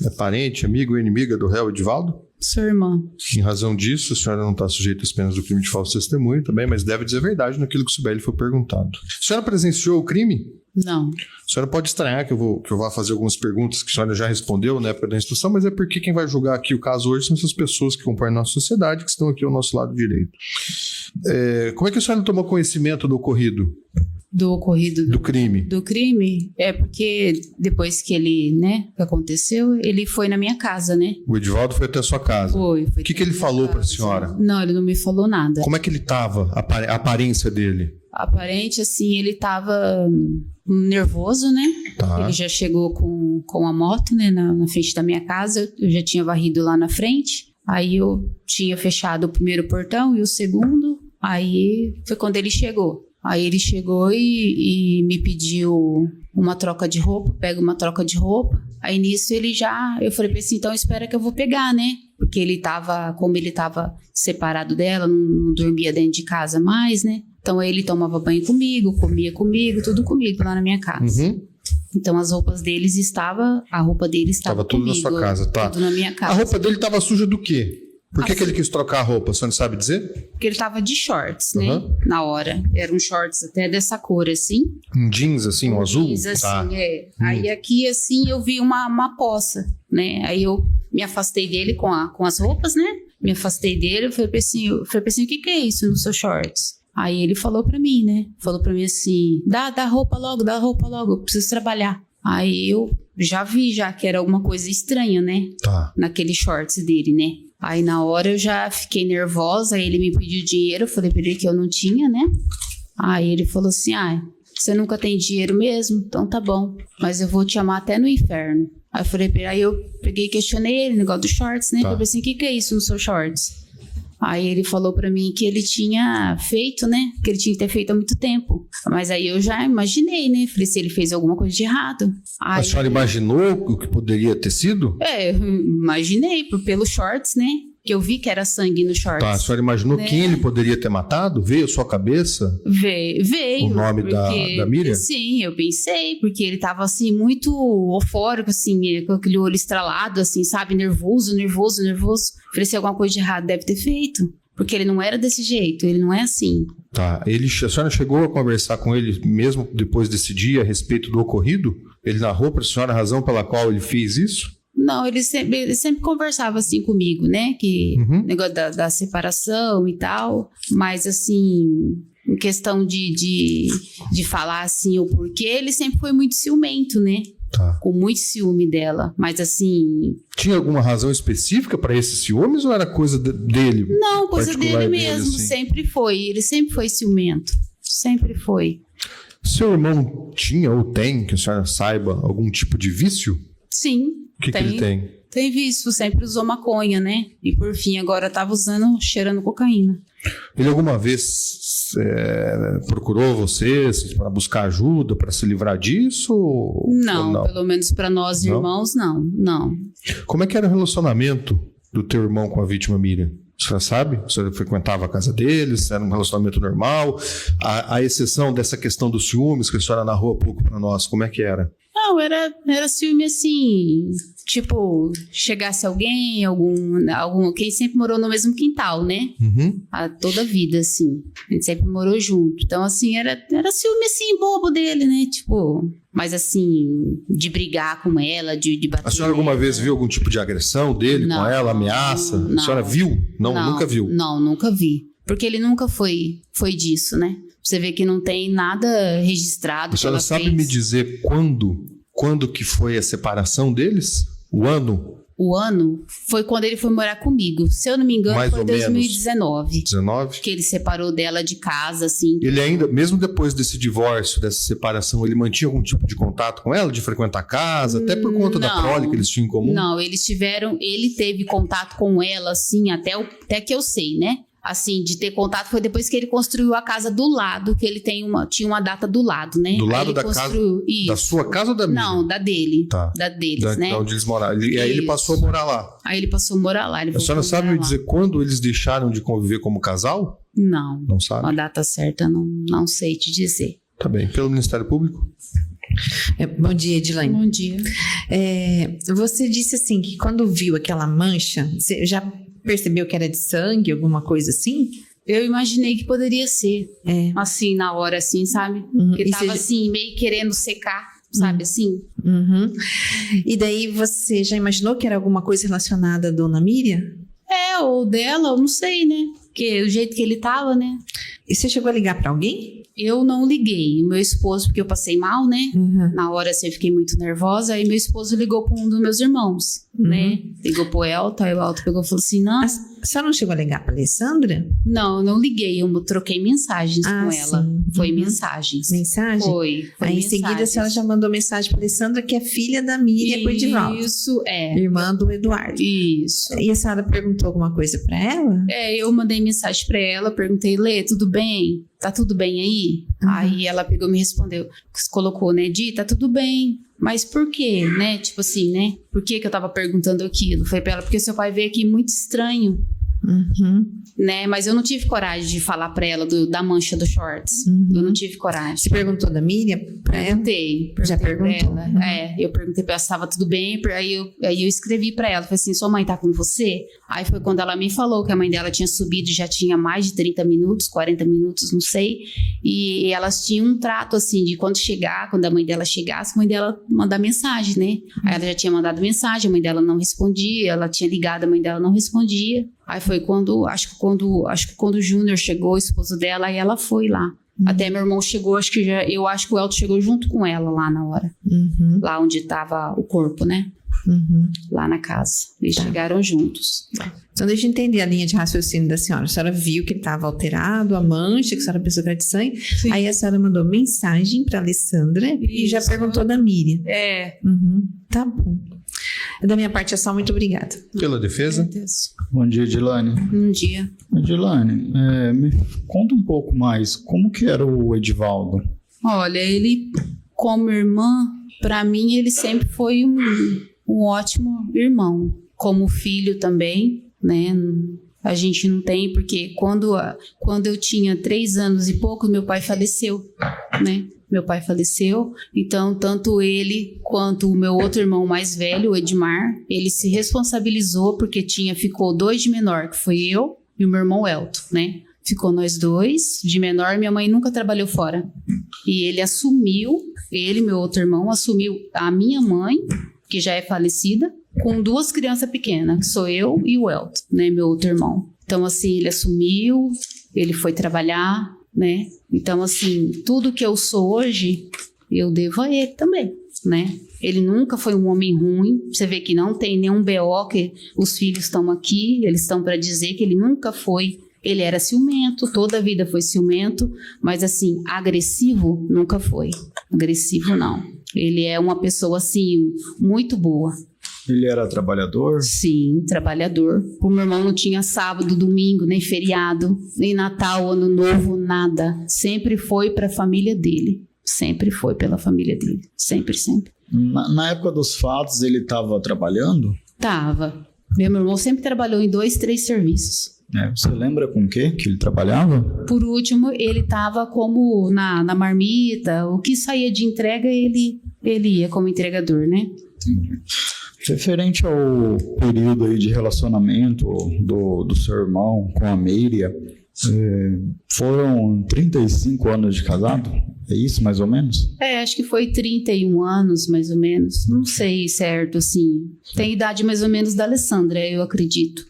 é parente, amigo ou inimiga do réu Edivaldo? Sua irmã. Em razão disso, a senhora não está sujeita às penas do crime de falso testemunho também, mas deve dizer a verdade naquilo que o Sibeli foi perguntado. A senhora presenciou o crime? Não. A senhora pode estranhar que eu vá fazer algumas perguntas que a senhora já respondeu na época da instrução, mas é porque quem vai julgar aqui o caso hoje são essas pessoas que compõem a nossa sociedade, que estão aqui ao nosso lado direito. Como é que a senhora tomou conhecimento do ocorrido? Do ocorrido Do crime? Do crime? É porque depois que ele, né, que aconteceu, ele foi na minha casa, né? O Edivaldo foi até a sua casa. Foi. O que ele falou para a senhora? Não, ele não me falou nada. Como é que ele estava, a aparência dele? Aparente, assim, ele tava nervoso, né? Tá. Ele já chegou com a moto, né, na frente da minha casa. Eu já tinha varrido lá na frente. Aí eu tinha fechado o primeiro portão e o segundo. Aí foi quando ele chegou. Aí ele chegou e me pediu uma troca de roupa, pega uma troca de roupa. Aí nisso eu falei pra ele assim, então espera que eu vou pegar, né? Porque como ele tava separado dela, não dormia dentro de casa mais, né? Então aí ele tomava banho comigo, comia comigo, tudo comigo lá na minha casa. Uhum. Então a roupa dele estava tudo comigo, na sua casa, tá? Tudo na minha casa. A roupa dele estava suja do quê? Por que ele quis trocar a roupa? A senhora sabe dizer? Porque ele tava de shorts, né? Uhum. Na hora. Era um shorts até dessa cor, assim. Um jeans, assim, um azul? Jeans, assim, Tá. Aí aqui, assim, eu vi uma poça, né? Aí eu me afastei dele com as roupas, né? Me afastei dele, eu falei pra assim, o que é isso no seu shorts? Aí ele falou pra mim, né? Falou pra mim assim, dá roupa logo, eu preciso trabalhar. Aí eu já vi que era alguma coisa estranha, né? Tá. Naquele shorts dele, né? Aí na hora eu já fiquei nervosa, aí ele me pediu dinheiro, eu falei pra ele que eu não tinha, né? Aí ele falou assim, você nunca tem dinheiro mesmo? Então tá bom, mas eu vou te amar até no inferno. Aí eu falei pra ele, aí eu peguei e questionei ele, negócio dos shorts, né? Tá. Falei assim, o que é isso nos seus shorts? Aí ele falou pra mim que ele tinha feito, né? Que ele tinha que ter feito há muito tempo. Mas aí eu já imaginei, né? Falei se ele fez alguma coisa de errado. Aí, A senhora imaginou o que poderia ter sido? eu imaginei, pelos shorts, né? Que eu vi que era sangue no shorts. Tá, a senhora imaginou né? quem ele poderia ter matado? Veio à sua cabeça? Veio. O nome da Miriam? Sim, eu pensei, porque ele tava assim, muito eufórico, assim, com aquele olho estralado, assim, sabe? Nervoso. Falei, se alguma coisa de errado deve ter feito. Porque ele não era desse jeito, ele não é assim. Tá. A senhora chegou a conversar com ele mesmo depois desse dia a respeito do ocorrido? Ele narrou para a senhora a razão pela qual ele fez isso? Não, ele sempre conversava assim comigo, né? Que negócio da separação e tal. Mas assim, em questão de falar assim o porquê, ele sempre foi muito ciumento, né? Tá. Com muito ciúme dela. Mas assim. Tinha alguma razão específica para esses ciúmes ou era coisa dele? Não, coisa dele mesmo. Assim? Sempre foi. Ele sempre foi ciumento. Sempre foi. Seu irmão tinha ou tem, que a senhora saiba, algum tipo de vício? Sim. O que ele tem? Tem vício, sempre usou maconha, né? E por fim, agora tava cheirando cocaína. Ele alguma vez procurou vocês para buscar ajuda, para se livrar disso? Não, pelo menos para nós irmãos, não. Como é que era o relacionamento do teu irmão com a vítima Miriam? Você sabe? Você frequentava a casa deles? Era um relacionamento normal? A exceção dessa questão dos ciúmes que a senhora narrou há pouco para nós, como é que era? Não, era ciúme assim, tipo, chegasse alguém, quem sempre morou no mesmo quintal, né? Toda a vida, assim, a gente sempre morou junto. Então, assim, era ciúme, assim, bobo dele, né? Tipo, mas assim, de brigar com ela, de bater. A senhora alguma vez viu algum tipo de agressão dele com ela, ameaça? Não. A senhora viu? Não, nunca viu? Não, nunca vi. Porque ele nunca foi disso, né? Você vê que não tem nada registrado. A senhora sabe me dizer quando que foi a separação deles? O ano? O ano foi quando ele foi morar comigo. Se eu não me engano, Mais foi ou 2019. 19? Que ele separou dela de casa, assim. Ele ainda, mesmo depois desse divórcio, dessa separação, ele mantinha algum tipo de contato com ela? De frequentar a casa? Até por conta da prole que eles tinham em comum? Não, ele teve contato com ela, assim, até que eu sei, né? Assim, de ter contato foi depois que ele construiu a casa do lado, que ele tinha uma data do lado, né? Do lado da casa? Isso. Da sua casa ou da minha? Não, da dele. Tá. Da deles, né? Da onde eles moravam. E aí ele passou a morar lá. Aí ele passou a morar lá. A senhora sabe me dizer quando eles deixaram de conviver como casal? Não. Não sabe? Uma data certa, não sei te dizer. Tá bem. Pelo Ministério Público? Bom dia, Edilane. Bom dia. Você disse assim que quando viu aquela mancha, você já percebeu que era de sangue, alguma coisa assim? Eu imaginei que poderia ser, assim, na hora, assim, sabe? Porque tava, assim, meio querendo secar, sabe, assim? Uhum. E daí você já imaginou que era alguma coisa relacionada à dona Miriam? Ou dela, eu não sei, né? Porque o jeito que ele tava, né? E você chegou a ligar pra alguém? Eu não liguei. O meu esposo, porque eu passei mal, né? Uhum. Na hora, assim, eu fiquei muito nervosa. Aí meu esposo ligou pra um dos meus irmãos, né? Ligou pro Elton, aí o Elton pegou e falou assim, não... A senhora não chegou a ligar pra Alessandra? Não, eu não liguei. Eu troquei mensagens com ela. Sim. Foi mensagens. Mensagem? Foi Aí em seguida a senhora já mandou mensagem pra Alessandra, que é filha da Miriam com o Edivaldo. Isso, Irmã do Eduardo. Isso. E a senhora perguntou alguma coisa pra ela? Eu mandei mensagem pra ela, perguntei, Lê, tudo bem? Tá tudo bem aí? Aí ela pegou e me respondeu, colocou, né, Di, tá tudo bem. Mas por quê, né? Tipo assim, né? Por que eu tava perguntando aquilo? Foi pra ela, porque seu pai veio aqui muito estranho. Né? Mas eu não tive coragem de falar pra ela da mancha dos shorts. Eu não tive coragem. Você perguntou da Miriam pra ela? Perguntei Já perguntou? pra ela. Eu perguntei pra ela se estava tudo bem. Aí eu escrevi pra ela. Falei assim, sua mãe tá com você? Aí foi quando ela me falou que a mãe dela tinha subido, já tinha mais de 30 minutos, 40 minutos, não sei. E elas tinham um trato assim, de quando a mãe dela chegasse, a mãe dela mandar mensagem, né? Aí ela já tinha mandado mensagem, a mãe dela não respondia, ela tinha ligado, a mãe dela não respondia. Aí foi quando o Júnior chegou, o esposo dela, aí ela foi lá. Até meu irmão chegou, eu acho que o Elton chegou junto com ela lá na hora. Lá onde tava o corpo, né? Lá na casa. Eles chegaram juntos. Então deixa eu entender a linha de raciocínio da senhora. A senhora viu que ele estava alterado, a mancha, que a senhora pensou que era de sangue. Sim. Aí a senhora mandou mensagem para Alessandra e já perguntou da Miriam. Tá bom. Da minha parte é só, muito obrigada. Pela defesa? Meu Deus. Bom dia, Edilane. Um dia. Edilane, me conta um pouco mais, como que era o Edivaldo? Olha, ele, como irmã, pra mim, ele sempre foi um ótimo irmão. Como filho também, né? A gente não tem, porque quando eu tinha 3 anos e pouco, meu pai faleceu, né? Meu pai faleceu, então tanto ele quanto o meu outro irmão mais velho, o Edmar, ele se responsabilizou porque ficou 2 de menor, que foi eu e o meu irmão Elton, né? Ficou nós 2 de menor, minha mãe nunca trabalhou fora. E meu outro irmão, assumiu a minha mãe, que já é falecida, com 2 crianças pequenas, que sou eu e o Elton, né? Meu outro irmão. Então, assim, ele assumiu, ele foi trabalhar, né? Então, assim, tudo que eu sou hoje, eu devo a ele também, né? Ele nunca foi um homem ruim. Você vê que não tem nenhum BO, que os filhos estão aqui, eles estão para dizer que ele nunca foi. Ele era ciumento, toda a vida foi ciumento, mas assim, agressivo nunca foi. Agressivo não. Ele é uma pessoa, assim, muito boa. Ele era trabalhador? Sim, trabalhador. O meu irmão não tinha sábado, domingo, nem feriado, nem Natal, Ano Novo, nada. Sempre foi para a família dele. Sempre foi pela família dele. Sempre, sempre. Na época dos fatos, ele estava trabalhando? Tava. Meu irmão sempre trabalhou em 2, 3 serviços. Você lembra com o que ele trabalhava? Por último, ele estava como na marmita. O que saía de entrega, ele ia como entregador, né? Entendi. Referente ao período aí de relacionamento do seu irmão com a Miriam, foram 35 anos de casado? É isso, mais ou menos? Acho que foi 31 anos, mais ou menos. Não sei certo, assim. Tem a idade mais ou menos da Alessandra, eu acredito.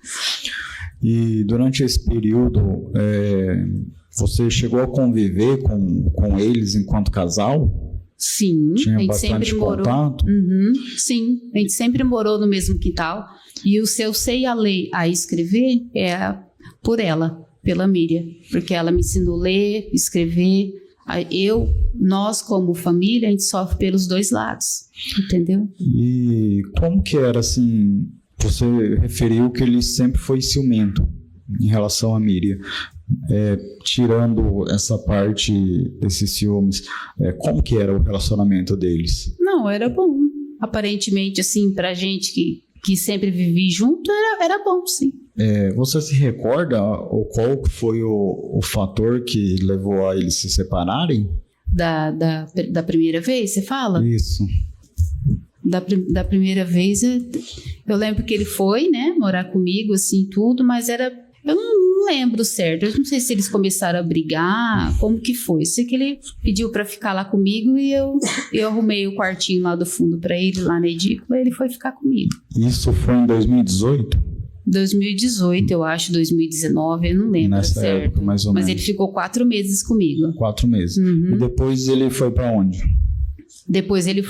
E durante esse período, você chegou a conviver com eles enquanto casal? Sim, Tinha a gente bastante sempre morou. Contato? Sim, a gente sempre morou no mesmo quintal. E o seu sei a ler, a escrever é por ela, pela Miriam, porque ela me ensinou a ler, escrever. Nós como família, a gente sofre pelos 2 lados, entendeu? E como que era assim? Você referiu que ele sempre foi ciumento em relação a Miriam. Tirando essa parte desses ciúmes, como que era o relacionamento deles? Não, era bom. Aparentemente, assim, pra gente que sempre vivi junto, era bom, sim. Você se recorda qual foi o fator que levou a eles se separarem? Da primeira vez, você fala? Isso. Da primeira vez, eu lembro que ele foi, né, morar comigo, assim, tudo, mas eu não lembro certo. Eu não sei se eles começaram a brigar, como que foi. Eu sei que ele pediu pra ficar lá comigo e eu arrumei o quartinho lá do fundo pra ele, lá na edícula, e ele foi ficar comigo. Isso foi em 2018? 2018, eu acho, 2019, eu não lembro Nessa certo. época, mais ou Mas menos. ele ficou 4 meses comigo. 4 meses. Uhum. E depois ele foi pra onde? Depois ele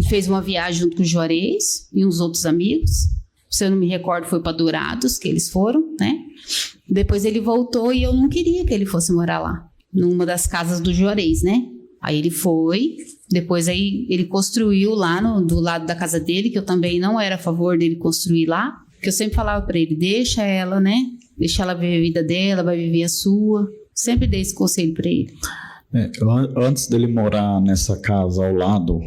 fez uma viagem junto com o Juarez e uns outros amigos. Se eu não me recordo, foi para Dourados que eles foram, né? Depois ele voltou e eu não queria que ele fosse morar lá, numa das casas do Juarez, né? Aí ele foi, depois aí ele construiu lá do lado da casa dele, que eu também não era a favor dele construir lá, porque eu sempre falava para ele, deixa ela, né? Deixa ela viver a vida dela, vai viver a sua. Sempre dei esse conselho para ele. Antes dele morar nessa casa ao lado,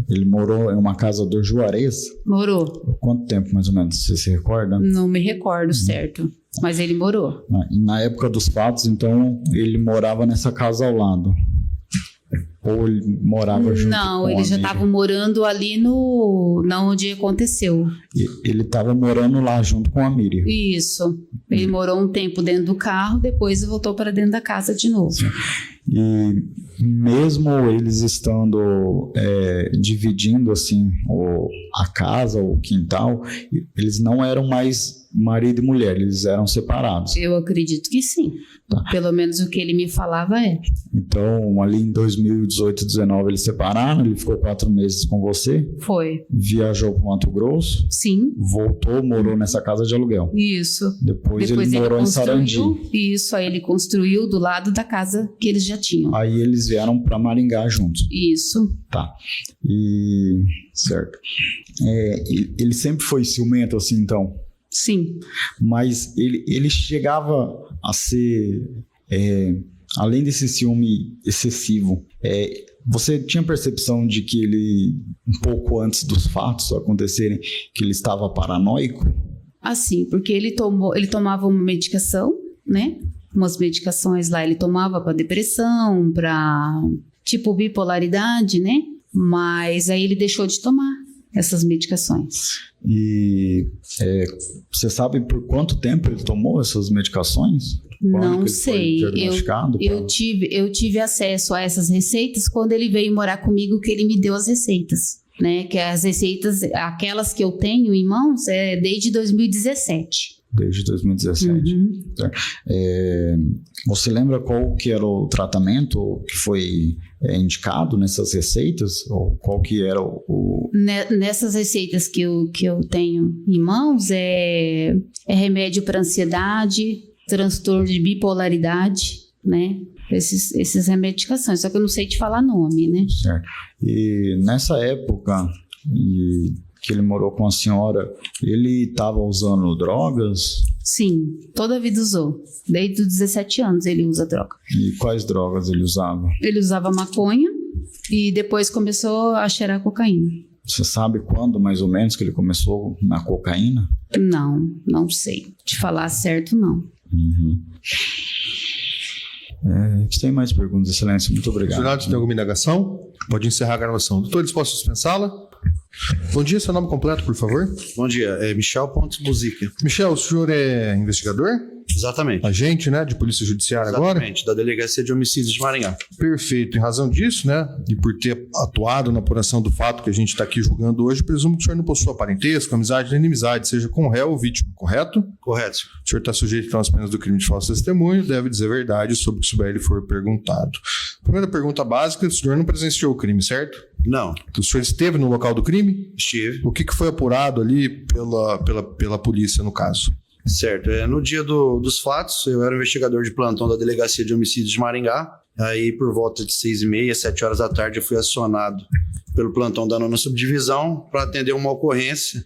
ele morou em uma casa do Juarez. Morou. Quanto tempo, mais ou menos, você se recorda? Não me recordo certo, mas ele morou. Na época dos fatos, então, ele morava nessa casa ao lado. Ou ele morava junto Não, com ele já estava morando ali na onde aconteceu. Ele estava morando lá junto com a Miriam. Isso. Ele morou um tempo dentro do carro, depois voltou para dentro da casa de novo. E mesmo eles estando dividindo assim a casa, o quintal, eles não eram mais marido e mulher, eles eram separados. Eu acredito que sim. Tá. Pelo menos o que ele me falava é. Então, ali em 2018, 2019, eles separaram, ele ficou 4 meses com você, Foi. viajou para o Mato Grosso, Sim. voltou, morou nessa casa de aluguel. Isso. Depois ele morou em Sarandi. Isso, aí ele construiu do lado da casa que eles já tinham. Aí eles vieram para Maringá juntos. Isso. Tá. E... certo. Ele sempre foi ciumento assim, então? Sim. Mas ele chegava a ser... além desse ciúme excessivo, você tinha percepção de que ele, um pouco antes dos fatos acontecerem, que ele estava paranoico? Assim, porque ele tomava uma medicação, né? Umas medicações lá ele tomava para depressão, para tipo bipolaridade, né? Mas aí ele deixou de tomar essas medicações. E você sabe por quanto tempo ele tomou essas medicações? Não sei. Eu Eu tive acesso a essas receitas quando ele veio morar comigo, que ele me deu as receitas, né? Que as receitas, aquelas que eu tenho em mãos, desde 2017. Desde 2017. Uhum. Você lembra qual que era o tratamento que foi indicado nessas receitas? Ou qual que era o... Nessas receitas que eu tenho em mãos, é remédio para ansiedade, transtorno de bipolaridade, né? Essas medicações, só que eu não sei te falar nome, né? Certo. E nessa época que ele morou com a senhora, ele estava usando drogas? Sim, toda a vida usou. Desde os 17 anos ele usa droga. E quais drogas ele usava? Ele usava maconha e depois começou a cheirar cocaína. Você sabe quando, mais ou menos, que ele começou na cocaína? Não sei. Te falar certo, não. Uhum. Tem mais perguntas, Excelência? Muito obrigado. Jurado, tem alguma indagação? Pode encerrar a gravação. Doutores, posso dispensá-la? Bom dia, seu nome completo, por favor. Bom dia, Michel Pontes Buzica. Michel, o senhor é investigador? Exatamente. Agente, né, de polícia judiciária agora? Exatamente, da Delegacia de Homicídios de Maringá. Perfeito. Em razão disso, né, e por ter atuado na apuração do fato que a gente está aqui julgando hoje, presumo que o senhor não possua parentesco, amizade nem inimizade, seja com o réu ou vítima, correto? Correto. O senhor está sujeito então às penas do crime de falso testemunho, deve dizer a verdade sobre o que souber lhe for perguntado. Primeira pergunta básica, o senhor não presenciou o crime, certo? Não. O senhor esteve no local do crime? Estive. O que foi apurado ali pela polícia, no caso? Certo. No dia dos fatos, eu era investigador de plantão da Delegacia de Homicídios de Maringá. Aí, por volta de 6h30, 7 horas da tarde, eu fui acionado pelo plantão da 9ª Subdivisão para atender uma ocorrência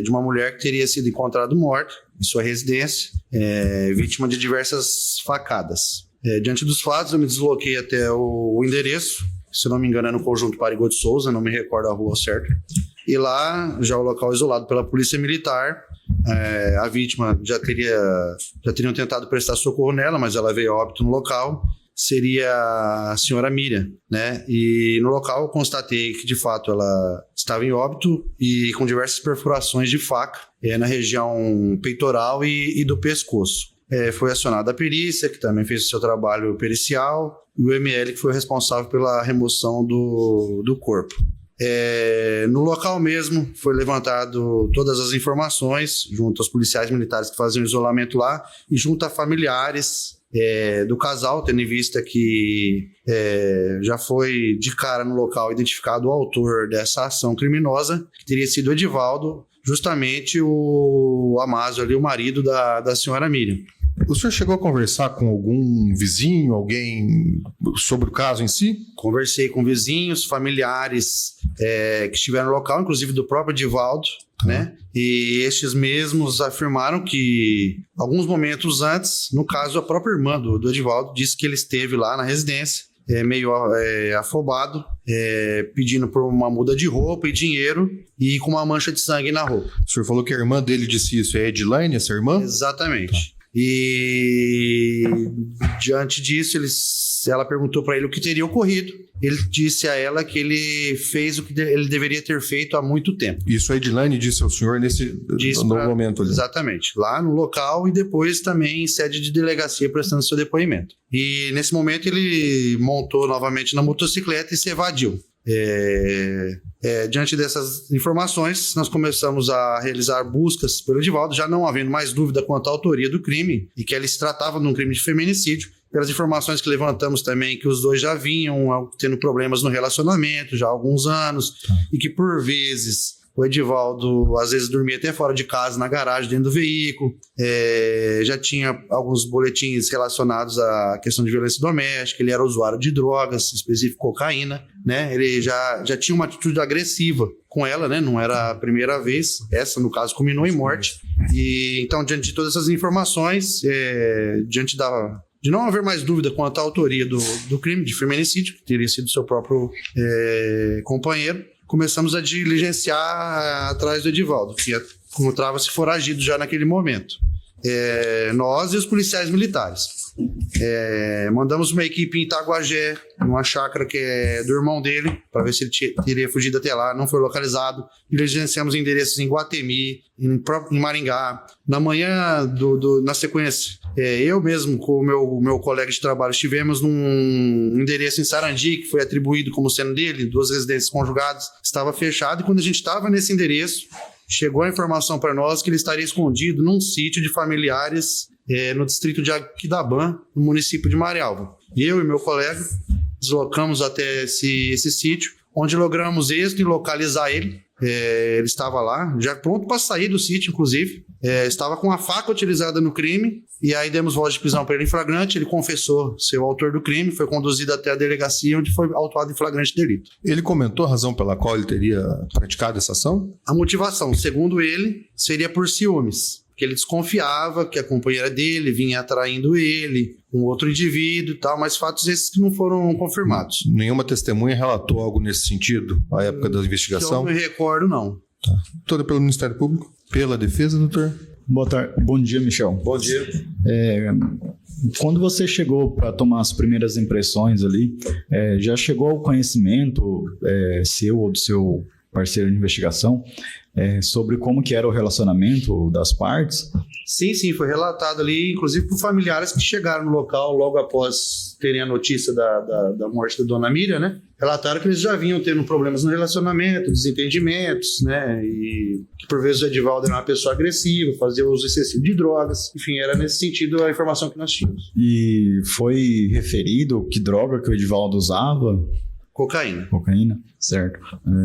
de uma mulher que teria sido encontrada morta em sua residência, vítima de diversas facadas. Diante dos fatos, eu me desloquei até o endereço, se não me engano é no Conjunto Parigô de Souza, não me recordo a rua certo. E lá, já o local isolado pela Polícia Militar, a vítima já teriam tentado prestar socorro nela, mas ela veio a óbito no local. seria a senhora Miriam, né? E no local eu constatei que, de fato, ela estava em óbito e com diversas perfurações de faca na região peitoral e do pescoço. Foi acionada a perícia, que também fez o seu trabalho pericial, e o ML, que foi responsável pela remoção do corpo. No local mesmo foi levantado todas as informações junto aos policiais militares que faziam isolamento lá e junto a familiares do casal, tendo em vista que já foi de cara no local identificado o autor dessa ação criminosa, que teria sido Edivaldo, justamente o Amásio ali, o marido da senhora Miriam. O senhor chegou a conversar com algum vizinho, alguém sobre o caso em si? Conversei com vizinhos, familiares que estiveram no local, inclusive do próprio Edivaldo, né? E estes mesmos afirmaram que alguns momentos antes, no caso a própria irmã do Edivaldo, disse que ele esteve lá na residência, meio afobado, pedindo por uma muda de roupa e dinheiro e com uma mancha de sangue na roupa. O senhor falou que a irmã dele disse isso, é Edilane, essa irmã? Exatamente. E diante disso, ela perguntou para ele o que teria ocorrido. Ele disse a ela que ele fez o que ele deveria ter feito há muito tempo. Isso a Edilane disse ao senhor no momento ali. Exatamente, lá no local e depois também em sede de delegacia prestando seu depoimento. E nesse momento ele montou novamente na motocicleta e se evadiu. Diante dessas informações, nós começamos a realizar buscas pelo Edivaldo, já não havendo mais dúvida quanto à autoria do crime e que ele se tratava de um crime de feminicídio. Pelas informações que levantamos também, que os dois já vinham tendo problemas no relacionamento já há alguns anos e que por vezes o Edivaldo às vezes dormia até fora de casa, na garagem, dentro do veículo. Já tinha alguns boletins relacionados à questão de violência doméstica, ele era usuário de drogas, específico cocaína, né? Ele já tinha uma atitude agressiva com ela, né? Não era a primeira vez, essa no caso culminou em morte. E então, diante de todas essas informações, diante de não haver mais dúvida quanto à autoria do crime de feminicídio, que teria sido seu próprio companheiro, começamos a diligenciar atrás do Edivaldo, que encontrava-se foragido já naquele momento. Nós e os policiais militares. Mandamos uma equipe em Itaguajé, numa chácara que é do irmão dele, para ver se ele teria fugido até lá, não foi localizado. Diligenciamos endereços em Guatemi, em Maringá. Na manhã, na sequência, eu mesmo com o meu colega de trabalho estivemos num endereço em Sarandi, que foi atribuído como sendo dele, 2 residências conjugadas, estava fechado, e quando a gente estava nesse endereço, chegou a informação para nós que ele estaria escondido num sítio de familiares no distrito de Aquidabã, no município de Marialva. Eu e meu colega deslocamos até esse sítio, onde logramos êxito em localizar ele. Ele estava lá, já pronto para sair do sítio, inclusive. Estava com a faca utilizada no crime, e aí demos voz de prisão para ele em flagrante. Ele confessou ser o autor do crime, foi conduzido até a delegacia, onde foi autuado em flagrante delito. Ele comentou a razão pela qual ele teria praticado essa ação? A motivação, segundo ele, seria por ciúmes, que ele desconfiava que a companheira dele vinha atraindo ele, um outro indivíduo e tal, mas fatos esses que não foram confirmados. Nenhuma testemunha relatou algo nesse sentido à época da investigação? Que eu me recordo, não. Tá. Toda pelo Ministério Público? Pela defesa, doutor? Boa tarde. Bom dia, Michel. Bom dia. Quando você chegou para tomar as primeiras impressões ali, já chegou ao conhecimento seu ou do seu parceiro de investigação sobre como que era o relacionamento das partes? Sim, foi relatado ali, inclusive por familiares que chegaram no local logo após terem a notícia da morte da dona Miriam, né? Relataram que eles já vinham tendo problemas no relacionamento, desentendimentos, né? E que por vezes o Edivaldo era uma pessoa agressiva, fazia uso excessivo de drogas. Enfim, era nesse sentido a informação que nós tínhamos. E foi referido que droga que o Edivaldo usava? Cocaína. Cocaína, certo.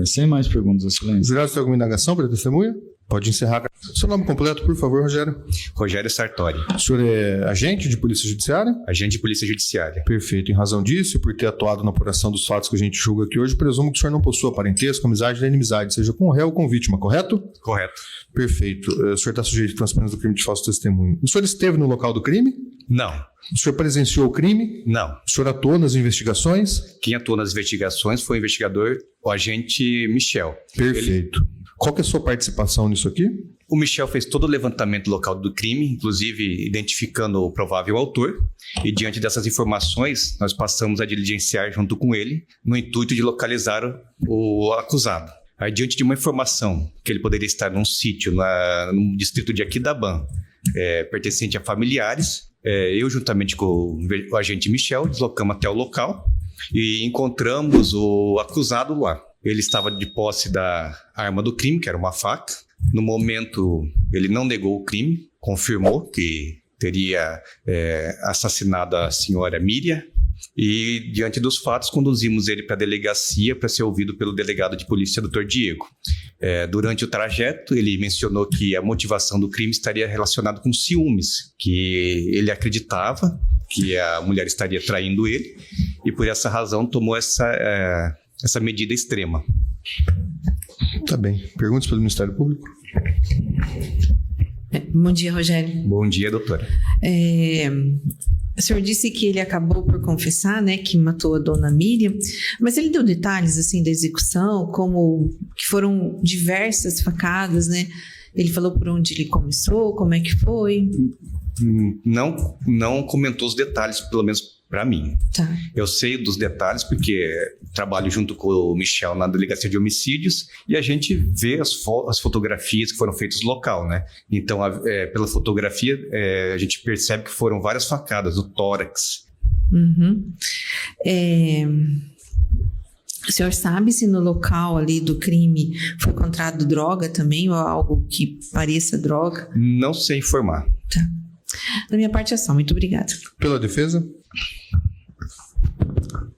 Sem mais perguntas, excelência. Jurado, tem alguma indagação para a testemunha? Pode encerrar. Seu nome completo, por favor, Rogério. Rogério Sartori. O senhor é agente de Polícia Judiciária? Agente de Polícia Judiciária. Perfeito. Em razão disso, e por ter atuado na apuração dos fatos que a gente julga aqui hoje, presumo que o senhor não possua parentesco, amizade nem inimizade, seja com o réu ou com vítima, correto? Correto. Perfeito. O senhor está sujeito à transparência do crime de falso testemunho. O senhor esteve no local do crime? Não. O senhor presenciou o crime? Não. O senhor atuou nas investigações? Quem atuou nas investigações foi o investigador, o agente Michel. Perfeito. Qual que é a sua participação nisso aqui? O Michel fez todo o levantamento local do crime, inclusive identificando o provável autor. E diante dessas informações, nós passamos a diligenciar junto com ele, no intuito de localizar o acusado. Aí, diante de uma informação que ele poderia estar num sítio no distrito de Aquidabã, pertencente a familiares, eu, juntamente com o agente Michel, deslocamos até o local e encontramos o acusado lá. Ele estava de posse da arma do crime, que era uma faca. No momento, ele não negou o crime, confirmou que teria assassinado a senhora Miriam. E, diante dos fatos, conduzimos ele para a delegacia para ser ouvido pelo delegado de polícia, Dr. Diego. Durante o trajeto, ele mencionou que a motivação do crime estaria relacionada com ciúmes, que ele acreditava que a mulher estaria traindo ele e, por essa razão, tomou essa medida extrema. Tá bem. Perguntas pelo Ministério Público? Bom dia, Rogério. Bom dia, doutora. O senhor disse que ele acabou por confessar, né, que matou a dona Miriam, mas ele deu detalhes, assim, da execução, como que foram diversas facadas, né? Ele falou por onde ele começou, como é que foi? Não comentou os detalhes, pelo menos para mim. Tá. Eu sei dos detalhes porque trabalho junto com o Michel na delegacia de homicídios e a gente vê as fotografias que foram feitas no local, né? Então, pela fotografia, a gente percebe que foram várias facadas no tórax. Uhum. O senhor sabe se no local ali do crime foi encontrado droga também ou algo que pareça droga? Não sei informar. Tá. Da minha parte é só. Muito obrigada. Pela defesa?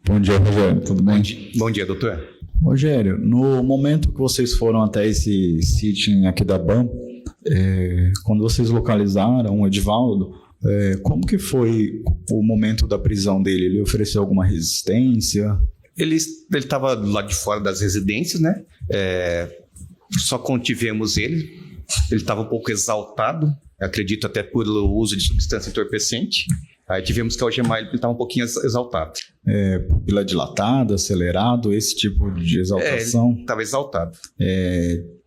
Bom dia, Rogério. Tudo bem? Bom dia, doutor. Rogério, no momento que vocês foram até esse sítio em Aquidabã, quando vocês localizaram o Edivaldo, como que foi o momento da prisão dele? Ele ofereceu alguma resistência? Ele estava do lado de fora das residências, né? Só contivemos ele. Ele estava um pouco exaltado, acredito até pelo uso de substância entorpecente. Aí tivemos que algemar ele porque ele estava um pouquinho exaltado. Pupila dilatada, acelerado, esse tipo de exaltação? Ele estava exaltado.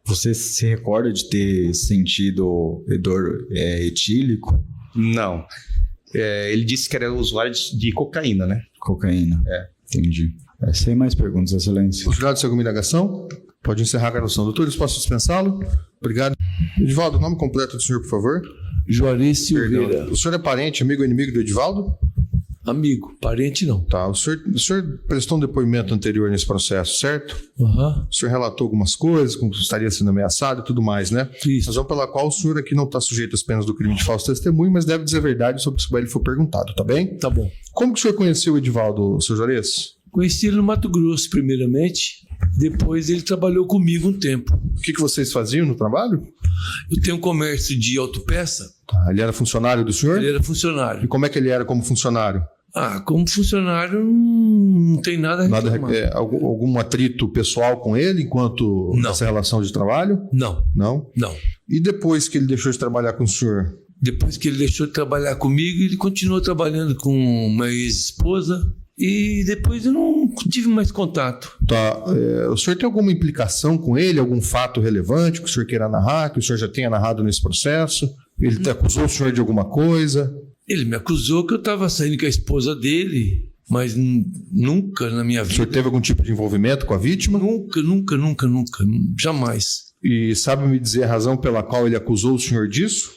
Você se recorda de ter sentido hedor etílico? Não. Ele disse que era usuário de cocaína, né? Cocaína. Entendi. Sem mais perguntas, Excelência. O jurado sem alguma indagação? Pode encerrar a gravação. Doutores, posso dispensá-lo? Obrigado. Edivaldo, o nome completo do senhor, por favor? Juarez Silveira. Perdão. O senhor é parente, amigo ou inimigo do Edivaldo? Amigo, parente não. Tá. O senhor prestou um depoimento anterior nesse processo, certo? Aham. O senhor relatou algumas coisas, como estaria sendo ameaçado e tudo mais, né? Isso. Razão pela qual o senhor aqui não está sujeito às penas do crime de falso testemunho, mas deve dizer a verdade sobre o que ele for perguntado, tá bem? Tá bom. Como que o senhor conheceu o Edivaldo, seu Juarez? Conheci ele no Mato Grosso, primeiramente. Depois ele trabalhou comigo um tempo. O que vocês faziam no trabalho? Eu tenho um comércio de autopeça. Tá. Ele era funcionário do senhor? Ele era funcionário. E como é que ele era como funcionário? Como funcionário não tem nada a reclamar. Algum atrito pessoal com ele enquanto nessa relação de trabalho? Não. Não? Não. E depois que ele deixou de trabalhar com o senhor? Depois que ele deixou de trabalhar comigo, ele continuou trabalhando com uma ex-esposa e depois eu não tive mais contato. Tá. O senhor tem alguma implicação com ele? Algum fato relevante que o senhor queira narrar, que o senhor já tenha narrado nesse processo? Ele acusou o senhor de alguma coisa? Ele me acusou que eu estava saindo com a esposa dele, mas nunca na minha vida. O senhor teve algum tipo de envolvimento com a vítima? Nunca, jamais. E sabe me dizer a razão pela qual ele acusou o senhor disso?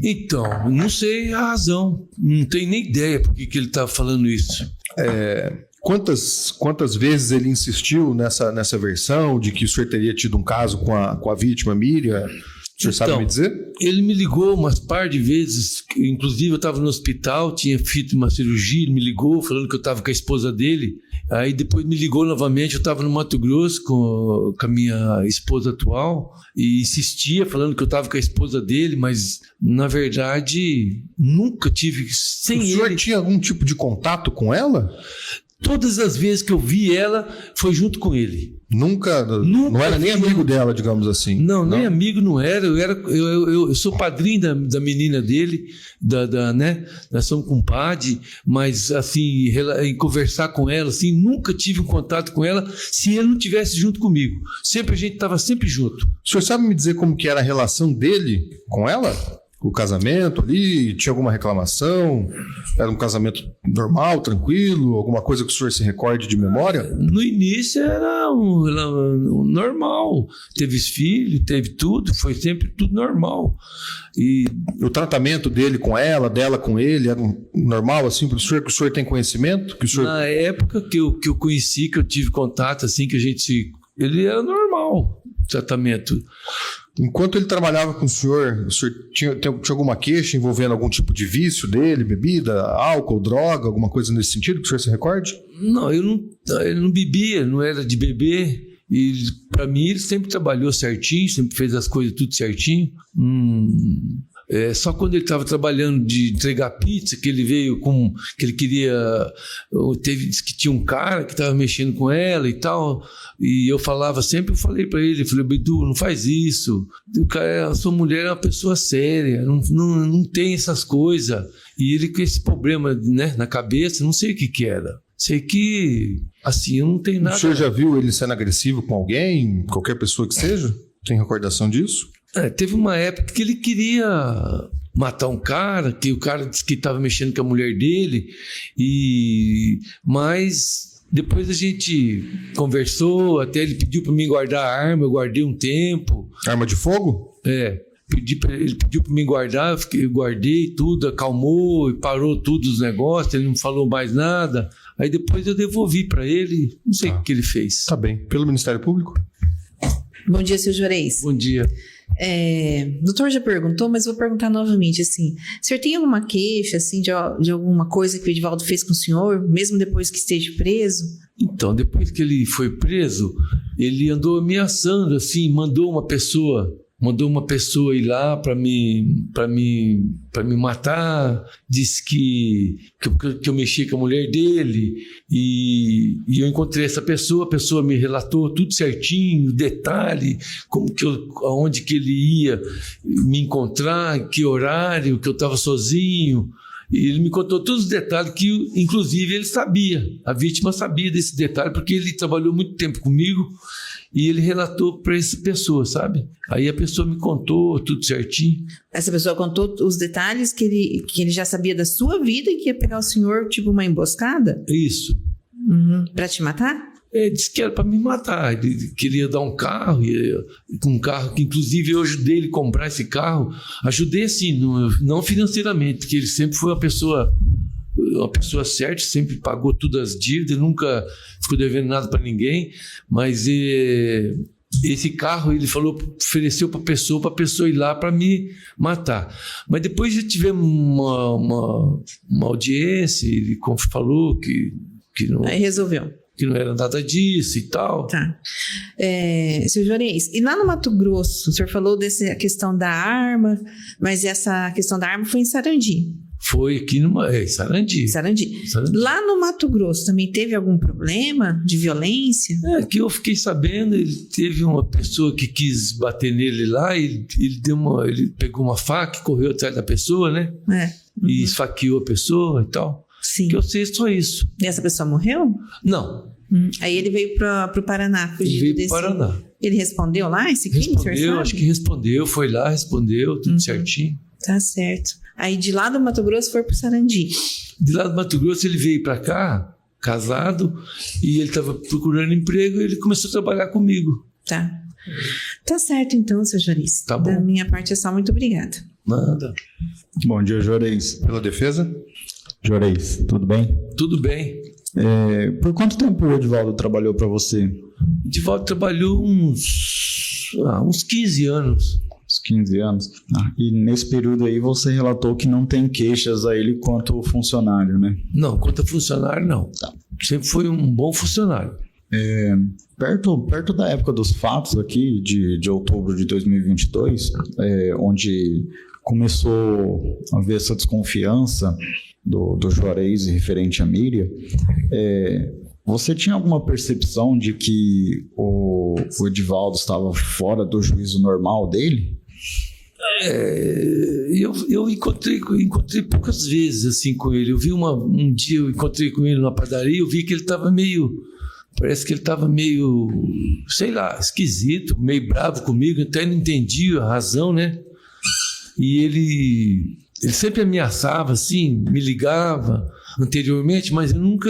Então, não sei a razão. Não tenho nem ideia por que ele estava falando isso. Quantas vezes ele insistiu nessa versão de que o senhor teria tido um caso com a vítima Miriam? O senhor sabe me dizer? Ele me ligou umas par de vezes, inclusive eu estava no hospital, tinha feito uma cirurgia, ele me ligou falando que eu estava com a esposa dele, aí depois me ligou novamente, eu estava no Mato Grosso com a minha esposa atual e insistia falando que eu estava com a esposa dele, mas na verdade nunca tive sem ele. O senhor tinha algum tipo de contato com ela? Todas as vezes que eu vi ela, foi junto com ele. Nunca não era nem amigo dela, digamos assim. Não, nem amigo não era. Eu sou padrinho da menina dele, né? Nós somos compadre, mas assim, em conversar com ela, assim, nunca tive um contato com ela se ele não tivesse junto comigo. Sempre a gente estava sempre junto. O senhor sabe me dizer como que era a relação dele com ela? O casamento ali, tinha alguma reclamação? Era um casamento normal, tranquilo? Alguma coisa que o senhor se recorde de memória? No início era um normal. Teve filho, teve tudo, foi sempre tudo normal. E o tratamento dele com ela, dela com ele, era normal assim para o senhor, que o senhor tem conhecimento? Que o senhor... Na época que eu conheci, que eu tive contato, assim, que a gente... Ele era normal, o tratamento. Enquanto ele trabalhava com o senhor tinha alguma queixa envolvendo algum tipo de vício dele, bebida, álcool, droga, alguma coisa nesse sentido que o senhor se recorde? Não, ele não bebia, não era de beber. E para mim ele sempre trabalhou certinho, sempre fez as coisas tudo certinho. Só quando ele estava trabalhando de entregar pizza, que ele veio com... que ele queria... disse que tinha um cara que estava mexendo com ela e tal, e eu falei para ele, Bedu, não faz isso, a sua mulher é uma pessoa séria, não tem essas coisas. E ele com esse problema, né, na cabeça, não sei o que era. Sei que, assim, eu não tenho nada... O senhor já viu ele sendo agressivo com alguém, qualquer pessoa que seja? Tem recordação disso? Teve uma época que ele queria matar um cara, que o cara disse que estava mexendo com a mulher dele, mas depois a gente conversou, até ele pediu para mim guardar a arma, eu guardei um tempo. Arma de fogo? Ele pediu para mim guardar, eu guardei tudo, acalmou e parou tudo os negócios, ele não falou mais nada. Aí depois eu devolvi para ele, não sei o que ele fez. Tá bem. Pelo Ministério Público? Bom dia, seu Juarez. Bom dia. O doutor já perguntou, mas vou perguntar novamente, assim, o senhor tem alguma queixa, assim, de alguma coisa que o Edivaldo fez com o senhor, mesmo depois que esteja preso? Então, depois que ele foi preso, ele andou ameaçando, assim, mandou uma pessoa ir lá para me matar, disse que eu mexi com a mulher dele, e eu encontrei essa pessoa, a pessoa me relatou tudo certinho, detalhe, aonde que ele ia me encontrar, que horário, que eu estava sozinho. E ele me contou todos os detalhes que, inclusive, ele sabia. A vítima sabia desse detalhe, porque ele trabalhou muito tempo comigo e ele relatou para essa pessoa, sabe? Aí a pessoa me contou tudo certinho. Essa pessoa contou os detalhes que ele já sabia da sua vida e que ia pegar o senhor, tipo uma emboscada? Isso. Para te matar? Ele disse que era para me matar. Ele queria dar um carro, um carro que, inclusive, eu ajudei ele a comprar esse carro. Ajudei, assim, não financeiramente, porque ele sempre foi uma pessoa certa, sempre pagou todas as dívidas, nunca ficou devendo nada para ninguém. Mas esse carro, ele ofereceu para a pessoa ir lá para me matar. Mas depois já tivemos uma audiência, ele falou que não... Aí resolveu. Que não era nada disso e tal. Tá. Seu Juarez, e lá no Mato Grosso, o senhor falou dessa questão da arma, mas essa questão da arma foi em Sarandi. Foi aqui em Sarandi. Sarandi. Lá no Mato Grosso também teve algum problema de violência? Que eu fiquei sabendo, ele teve uma pessoa que quis bater nele lá, ele pegou uma faca e correu atrás da pessoa, né? E esfaqueou a pessoa e tal. Sim. Que eu sei só isso. E essa pessoa morreu? Não. Aí ele veio para o Paraná, fugido desse... Paraná. Ele respondeu lá esse crime, Respondeu, acho que respondeu, foi lá, respondeu, tudo certinho. Tá certo. Aí de lá do Mato Grosso foi para o Sarandi. De lá do Mato Grosso ele veio para cá, casado, e ele estava procurando emprego e ele começou a trabalhar comigo. Tá certo então, seu Juarez. Tá bom. Da minha parte é só, muito obrigada. Nada. Bom dia, Juarez. Pela defesa? Juarez, tudo bem? Tudo bem. Por quanto tempo o Edivaldo trabalhou para você? O Edivaldo trabalhou uns 15 anos. Uns 15 anos. E nesse período aí você relatou que não tem queixas a ele quanto funcionário, né? Não, quanto funcionário não. Sempre foi um bom funcionário. Perto da época dos fatos aqui, de outubro de 2022, onde começou a haver essa desconfiança do Juarez referente à Miriam, você tinha alguma percepção de que o Edivaldo estava fora do juízo normal dele? Eu encontrei poucas vezes assim com ele. Eu vi um dia, eu encontrei com ele na padaria, eu vi que ele estava parece que ele estava meio, sei lá, esquisito, meio bravo comigo, até não entendi a razão, né? E ele sempre ameaçava, assim, me ligava anteriormente, mas eu nunca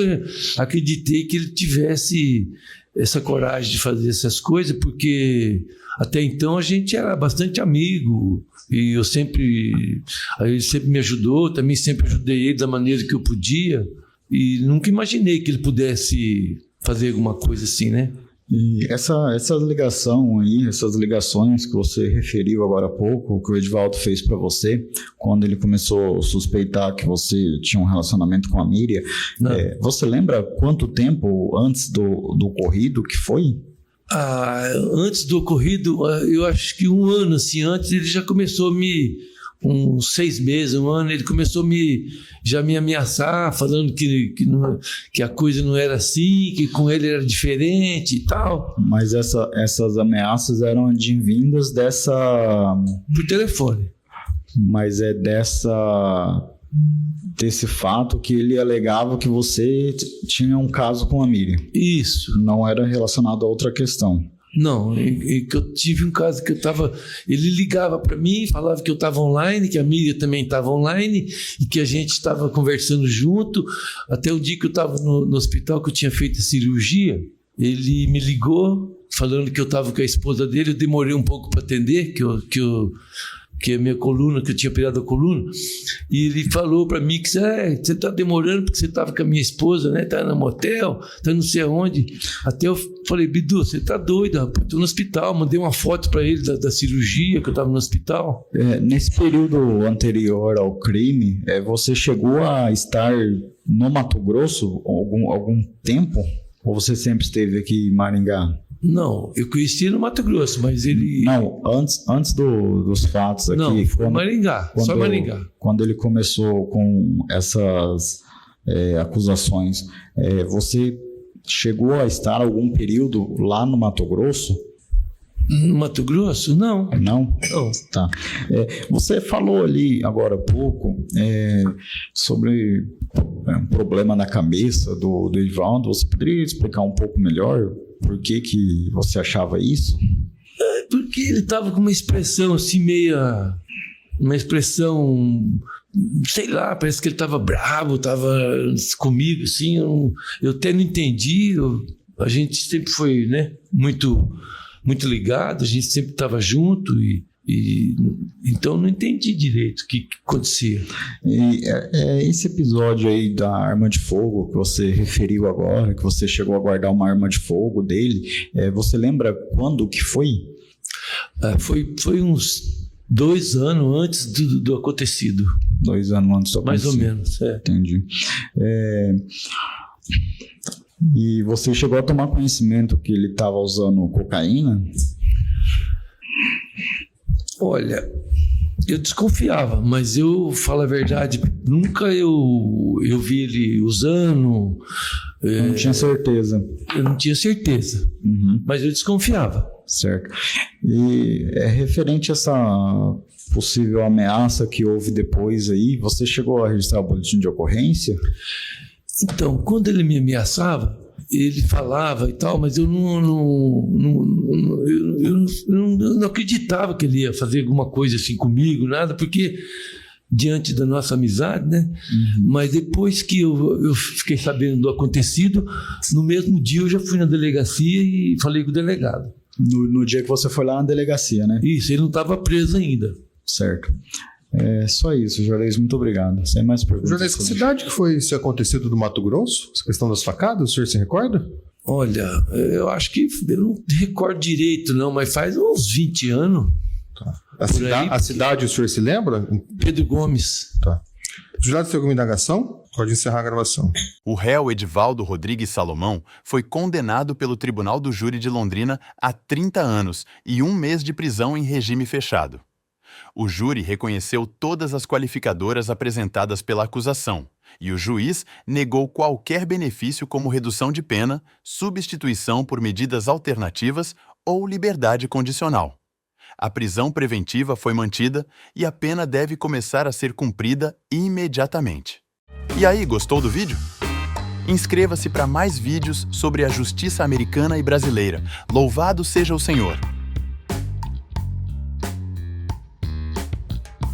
acreditei que ele tivesse essa coragem de fazer essas coisas, porque até então a gente era bastante amigo e ele sempre me ajudou, também sempre ajudei ele da maneira que eu podia e nunca imaginei que ele pudesse fazer alguma coisa assim, né? E essa ligação aí, essas ligações que você referiu agora há pouco, que o Edivaldo fez para você, quando ele começou a suspeitar que você tinha um relacionamento com a Miriam, você lembra quanto tempo antes do ocorrido que foi? Antes do ocorrido, eu acho que um ano assim, antes ele já começou uns 6 meses, um ano, ele começou já me ameaçar, falando que a coisa não era assim, que com ele era diferente e tal. Mas essas ameaças eram advindas por telefone. Mas desse fato que ele alegava que você tinha um caso com a Miriam. Isso. Não era relacionado a outra questão. Não, que eu tive um caso que ele ligava para mim, falava que eu estava online, que a Miriam também estava online e que a gente estava conversando junto, até o dia que eu estava no hospital, que eu tinha feito a cirurgia, ele me ligou falando que eu estava com a esposa dele, eu demorei um pouco para atender, que é a minha coluna, que eu tinha operado a coluna, e ele falou para mim que você está demorando porque você estava com a minha esposa, né? Tá no motel, tá não sei aonde. Até eu falei, Bidu, você tá doido, rapaz, tô no hospital, mandei uma foto para ele da cirurgia, que eu estava no hospital. Nesse período anterior ao crime, você chegou a estar no Mato Grosso algum tempo? Ou você sempre esteve aqui em Maringá? Não, eu conheci no Mato Grosso, mas ele... Não, antes dos fatos aqui... Não, foi Maringá, só Maringá. Quando ele começou com essas acusações, você chegou a estar algum período lá no Mato Grosso? No Mato Grosso? Não. Não? Não. Tá. Você falou ali agora há pouco sobre um problema na cabeça do Edivaldo. Você poderia explicar um pouco melhor por que você achava isso? Porque ele estava com uma expressão assim uma expressão, sei lá, parece que ele estava bravo, estava comigo assim, eu até não entendi, a gente sempre foi, né, muito ligado, a gente sempre estava junto e então não entendi direito o que acontecia. E esse episódio aí da arma de fogo que você referiu agora, que você chegou a guardar uma arma de fogo dele, você lembra quando que foi? Foi uns 2 anos antes do acontecido. 2 anos antes do acontecido. Mais ou menos, Entendi. E você chegou a tomar conhecimento que ele estava usando cocaína? Olha, eu desconfiava, mas eu falo a verdade, nunca eu vi ele usando. Não tinha certeza. Eu não tinha certeza, mas eu desconfiava. Certo. E referente a essa possível ameaça que houve depois aí, você chegou a registrar o boletim de ocorrência? Então, quando ele me ameaçava, ele falava e tal, mas eu não acreditava que ele ia fazer alguma coisa assim comigo, nada, porque diante da nossa amizade, né? Mas depois que eu fiquei sabendo do acontecido, no mesmo dia eu já fui na delegacia e falei com o delegado. No dia que você foi lá na delegacia, né? Isso, ele não estava preso ainda. Certo. Só isso, Juarez, muito obrigado. Sem mais perguntas. Juarez, que cidade que foi esse acontecido do Mato Grosso? Essa questão das facadas, o senhor se recorda? Olha, eu acho que eu não recordo direito não, mas faz uns 20 anos. Tá. A cidade, o senhor se lembra? Pedro Gomes. Tá. Jurado, tem alguma indagação? Pode encerrar a gravação. O réu Edivaldo Rodrigues Salomão foi condenado pelo Tribunal do Júri de Londrina a 30 anos e 1 mês de prisão em regime fechado. O júri reconheceu todas as qualificadoras apresentadas pela acusação e o juiz negou qualquer benefício como redução de pena, substituição por medidas alternativas ou liberdade condicional. A prisão preventiva foi mantida e a pena deve começar a ser cumprida imediatamente. E aí, gostou do vídeo? Inscreva-se para mais vídeos sobre a justiça americana e brasileira. Louvado seja o Senhor!